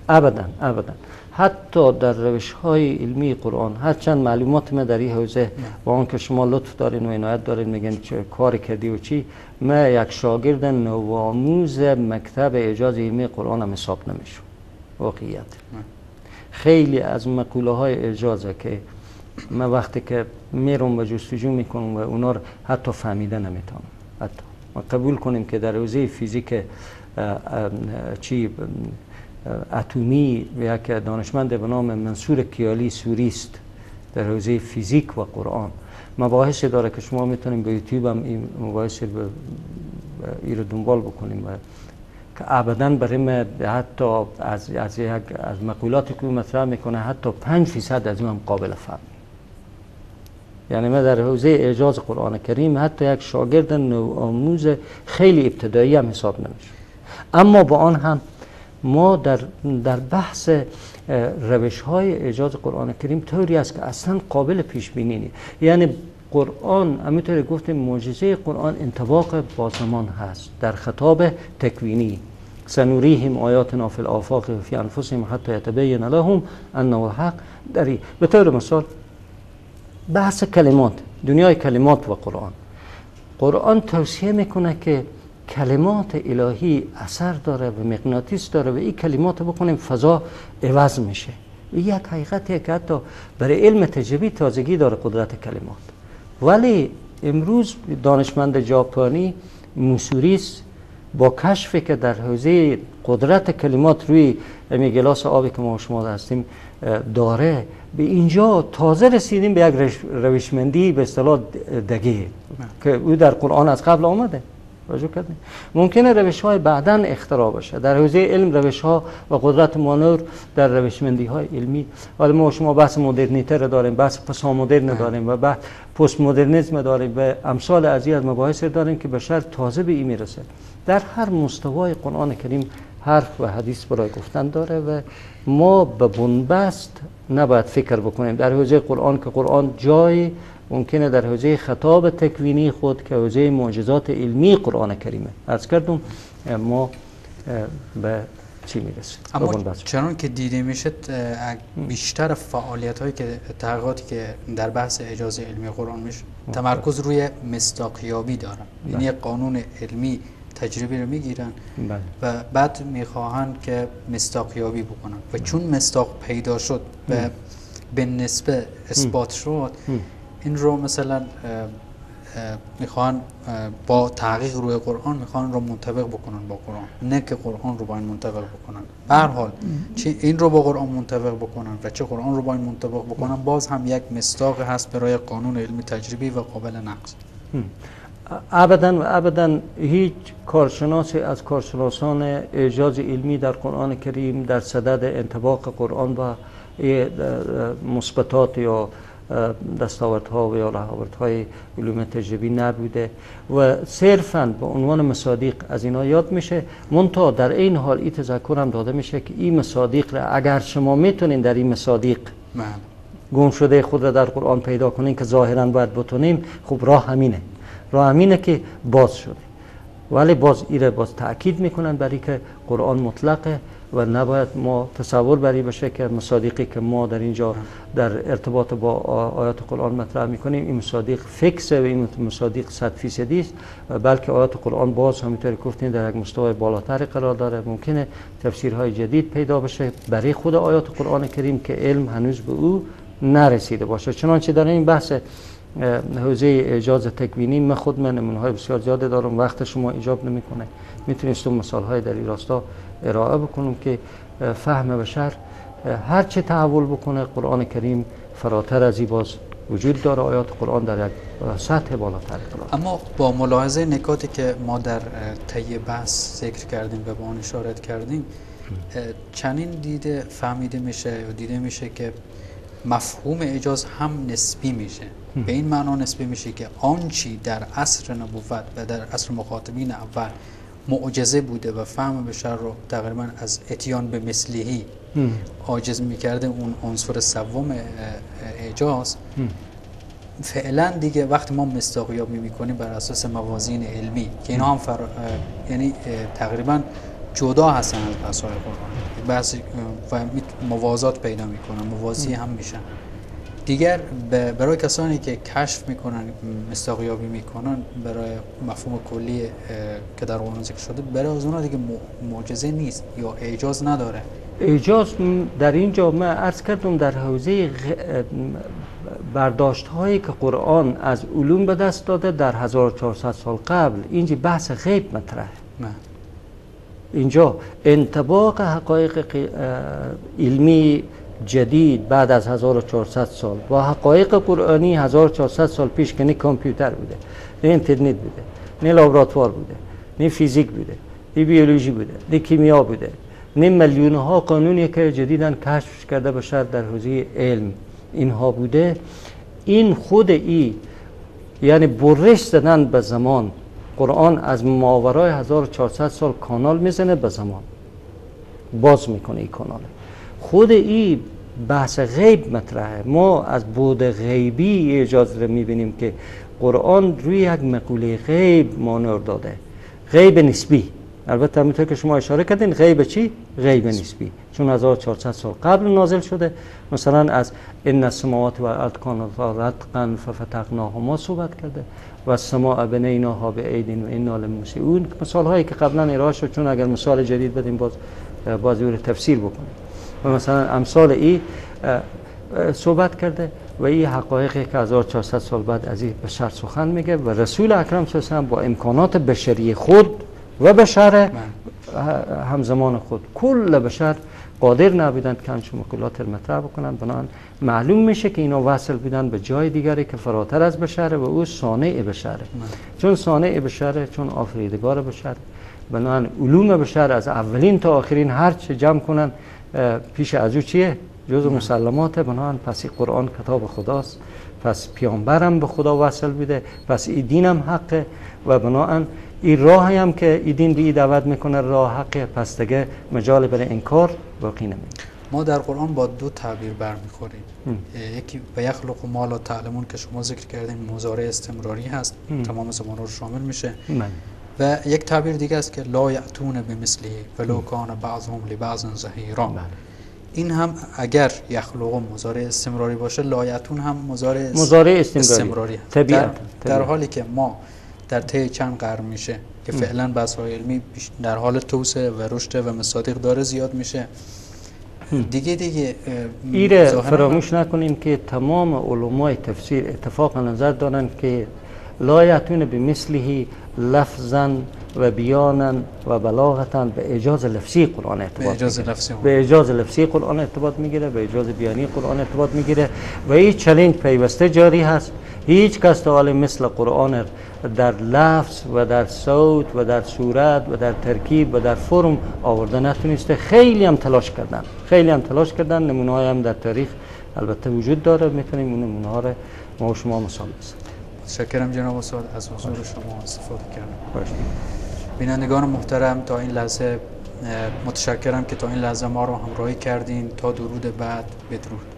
ابدا ابدا. حتی در روش‌های علمی قرآن هرچند معلومات من در این حوزه با آن که شما لطف دارین و عنایت دارین میگن چه کار کردی و چی، من یک شاگرد نوآموز مکتب اعجاز علمی قرآن هم حساب نمیشم. واقعیت خیلی از مقوله های اعجازه که من وقتی که میرم و جستجو میکنم و اونا رو حتی فهمیده نمیتونم. حتی ما قبول کنیم که در حوزه فیزیک اتمی یک دانشمند به نام منصور کیالی سوریست در حوزه فیزیک و قرآن مباحثی داره که شما میتونیم به یوتیوب هم این مباحث رو دنبال بکنیم و که ابدا برای ما حتی از مقولاتی که مطرح میکنه حتی 5% از اون هم قابل فهم. یعنی من در حوزه اعجاز قرآن کریم حتی یک شاگرد نوآموز خیلی ابتدایی هم حساب نمیشه. اما با آن هم ما در بحث روش های اعجاز قرآن کریم طوری است که اصلا قابل پیش بینی نیست. یعنی قرآن همینطور گفتیم معجزه قرآن انطباق با زمان هست در خطاب تکوینی. سنوریهم آیاتنا فی الآفاق فی انفسهم حتی یتبین لهم انه الحق. به طور مثال بحث کلمات دنیای کلمات و قرآن. قرآن توصیه میکنه که کلمات الهی اثر داره و مغناطیس داره و این کلمات رو بکنیم فضا عوض میشه. این یک حقیقتیه که حتی برای علم تجربی تازگی داره قدرت کلمات. ولی امروز دانشمند ژاپنی موسوریس با کشفی که در حوزه قدرت کلمات روی این گلاس آبی که ما شما هستیم داره، به اینجا تازه رسیدیم به یک روشمندی به اصطلاح دگه که او در قرآن از قبل آمده. توجه کردین؟ ممکنه روش‌های بعداً اختراع بشه در حوزه علم، روش‌ها و قدرت مانور در روشمندی‌های علمی. ولی ما شما بحث مدرنیته رو داریم، بحث پسامدرن داریم و بحث پست مدرنیسم داریم و امثال از مباحث داریم که بشر تازه به این میرسه. در هر مستوای قرآن کریم حرف و حدیث برای گفتن داره و ما به بنبست نباید فکر بکنیم در حوزه قرآن که قرآن جای ممکنه در حوزه خطاب تکوینی خود که حوزه معجزات علمی قرآن کریمه عرض کردم ما به چی میرسیم. اما چنان که دیده میشه بیشتر فعالیت هایی که تحقیقاتی که در بحث اعجاز علمی قرآن میشه تمرکز روی مصداقیابی دارن، یعنی یک قانون علمی تجربی رو میگیرن و بعد میخواهن که مصداقیابی بکنن و چون مصداق پیدا شد و به نسبه اثبات شد این رو مثلا میخوان با تحقیق روی قرآن میخوان رو منطبق بکنن با قرآن، نه که قرآن رو با این منطبق بکنن. به هر حال چه این رو با قرآن منطبق بکنن و چه قرآن رو با این منطبق بکنن باز هم یک مصداق هست برای قانون علمی تجربی و قابل نقض. ابدا هیچ کارشناسی از کارشناسان اعجاز علمی در قرآن کریم در صدد انطباق قرآن و مثبتات یا دستاوردها و یا رهاوردهای علوم تجربی نبوده و صرفاً به عنوان مصادیق از اینا یاد میشه. منتها در این حال این تذکر هم داده میشه که این مصادیق را اگر شما میتونین در این مصادیق گم شده خود را در قرآن پیدا کنین که ظاهراً باید بتونیم، خب راه همینه که باز شده. ولی باز ایره باز تأکید میکنن برای که قرآن مطلقه و نباید ما تصور بری بشه که مصادیقی که ما در اینجا در ارتباط با آیات قرآن مطرح میکنیم این مصادیق فکسه و این مصادیق 100% است، بلکه آیات قرآن باز همینطوری گفتین در یک مستوی بالاتر قرار داره. ممکنه تفسیرهای جدید پیدا بشه برای خود آیات قرآن کریم که علم هنوز به او نرسیده باشه. چنانچه در این بحث حوزه اعجاز تکوینی من خود نمونه‌های بسیار زیاده دارم، وقت شما ایجاب نمیکنه. میتونستم مثال‌های در این راستا ارائه بکنم که فهم بشر هر چه تحول بکنه قرآن کریم فراتر از این باز وجود داره، آیات قرآن در یک سطح بالاتر قرار. اما با ملاحظه نکاتی که ما در طی بحث ذکر کردیم و به آن اشاره کردیم چنین فهمیده میشه یا دیده میشه که مفهوم اعجاز هم نسبی میشه. به این معنا نسبی میشه که آنچی در عصر نبوت و در عصر مخاطبین اول معجزه بوده و فهم بشر رو تقریبا از اتیان به مثلیهی عاجز میکرده، اون عنصر سوم اعجاز فعلا دیگه وقتی ما مصداقیابی میکنیم بر اساس موازین علمی که اینا هم یعنی تقریبا جدا هستن از بحث‌های قرآن، بحث و موازات پیدا میکنن، موازی هم میشن دیگر. برای کسانی که کشف میکنن، مصداقیابی میکنن برای مفهوم کلی که در قرآن ذکر شده، برای از اونها دیگه معجزه نیست یا اعجاز نداره. اعجاز در این جامعه عرض کردم در حوزه برداشت هایی که قرآن از علوم به دست داده در 1400 سال قبل، اینجا بحث غیب مطرحه. اینجا انطباق حقایق علمی جدید بعد از 1400 سال با حقایق قرآنی 1400 سال پیش که نه کامپیوتر بوده، نه اینترنت بوده، نه لابراتوار بوده، نه فیزیک بوده، نه بیولوژی بوده، نه کیمیا بوده، نه میلیون‌ها قانونی که جدیداً کشف کرده بشر در حوزه علم اینها بوده. این خود یعنی برش زدن به زمان. قرآن از ماورای 1400 سال کانال میزنه به زمان، باز میکنه این کانال. خود این بحث غیب مطرحه. ما از بود غیبی اعجاز رو میبینیم که قرآن روی یک مقوله غیب مانور داده، غیب نسبی. البته همونطور که شما اشاره کردین غیب چی؟ غیب نسبی، چون 1400 سال قبل نازل شده. مثلا از ان السماوات والارض کانتا رتقا ففتقناهما صحبت کرده و السماء بنیناها بأید و انا لموسعون، مثال هایی که قبلا ارائه شد، چون اگر مثال جدید بدیم باز رو تفسیر بکنیم. و مثلا امثال ای صحبت کرده و این حقایقی که 1400 سال بعد از این بشر سخن میگه و رسول اکرم صلی الله علیه و با امکانات بشری خود و بشر همزمان خود کل بشر قادر نبودند که همچون مقولات مطرح بکنند. بنابراین معلوم میشه که اینا وصل بودن به جای دیگری که فراتر از بشره و او صانع بشره. چون صانع بشره، چون آفریدگار بشره، بنابراین علوم بشر از اولین تا آخرین هر چه جمع کنن پیش از او چیه؟ جزء مسلمات. بنابراین پس این قرآن کتاب خداست، پس پیامبرم به خدا وصل بوده، پس این دینم حقه و بنابراین این راهی هم که این دین به این دعوت میکنه راه حقه، پس دیگه مجال برای انکار باقی نمیده. ما در قرآن با دو تعبیر برمیخوریم، یکی به یخلق ما لا تعلمون که شما ذکر کردین مضارع استمراری هست، تمام زمان رو شامل میشه، و یک تعبیر دیگه است که لا یأتون بمثله ولو کان بعضهم لبعض ظهیرا. این هم اگر یخلق مضارع استمراری باشه، لا یأتون هم مضارع استمراری هست. در حالی که ما در طی چند قرن میشه که فعلا بحث‌های علمی در حال توسعه و رشد و مصادیق داره زیاد میشه، دیگه ایره فراموش نکنیم که تمام علمای تفسیر اتفاق نظر دارن که لا یأتون بمثله لفظا و بیانا و بلاغتا به اجاز لفظی قرآن ارتباط میگیره، به اجاز بیانی قرآن ارتباط میگیره و این چالش پیوسته جاری هست. هیچ کس تا مثل قرآن در لفظ و در صوت و در صورت و در ترکیب و در فرم آورده نتونسته. خیلی هم تلاش کردن، نمونه‌ای هم در تاریخ البته وجود داره، میتونیم اون نمونه‌ها رو ما و شما مثال بزنیم. متشکرم جناب استاد از حضور شما استفاده کردم. بینندگان محترم تا این لحظه متشکرم که تا این لحظه ما رو همراهی کردین. تا درود بعد، بدرود.